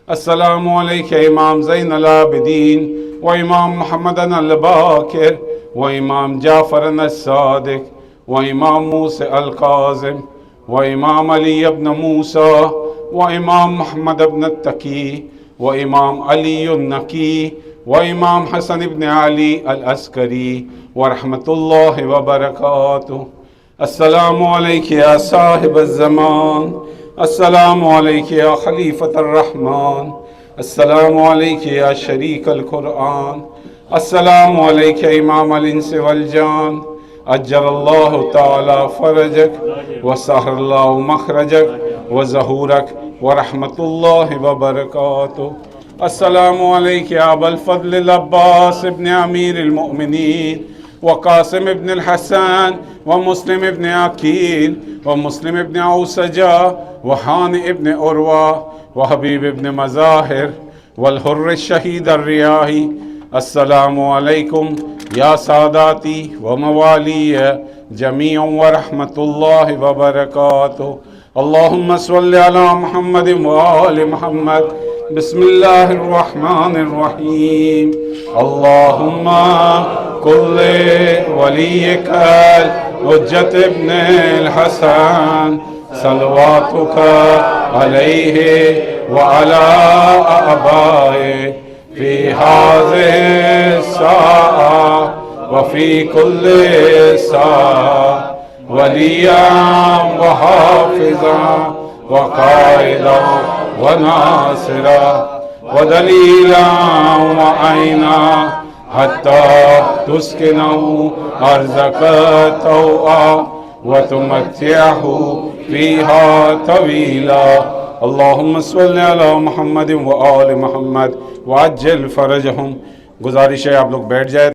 السلام عليك إمام زين العابدين وإمام محمد الباكر وإمام جعفر الصادق وإمام موسى الكاظم وإمام علي بن موسى وإمام محمد بن التقي وإمام علي النقي وإمام حسن بن علي العسكري ورحمة الله وبركاته السلام عليك يا صاحب الزمان السلام عليك يا خليفة الرحمن السلام عليك يا شريك القرآن السلام عليك إمام الإنس والجان أجر الله تعالى فرجك وسهر الله مخرجك وزهورك ورحمة الله وبركاته السلام عليك يا أبا الفضل العباس ابن أمير المؤمنين وقاسم ابن الحسن ومسلم ابن عقيل ومسلم ابن عوسجة وهانئ ابن أروى وحبيب ابن مظاهر والحر الشهيد الرياحي السلام عليكم يا ساداتي وموالي جميعا ورحمة الله وبركاته اللهم صل على محمد وآل محمد بسم الله الرحمن الرحيم اللهم كل وليك الحجة ابن الحسن صلواتك عليه وعلى آبائه في هذه الساعة وفي كل ساعة وليا وحافظا وقائدا وناصرا ودليلا وعينا حتى تسكنه أرزك طوعا وتمتعه فيها طويلا اللهم صل على محمد وآل محمد وعجل فرجهم. گزارش ہے آپ لوگ بیٹھ جائے.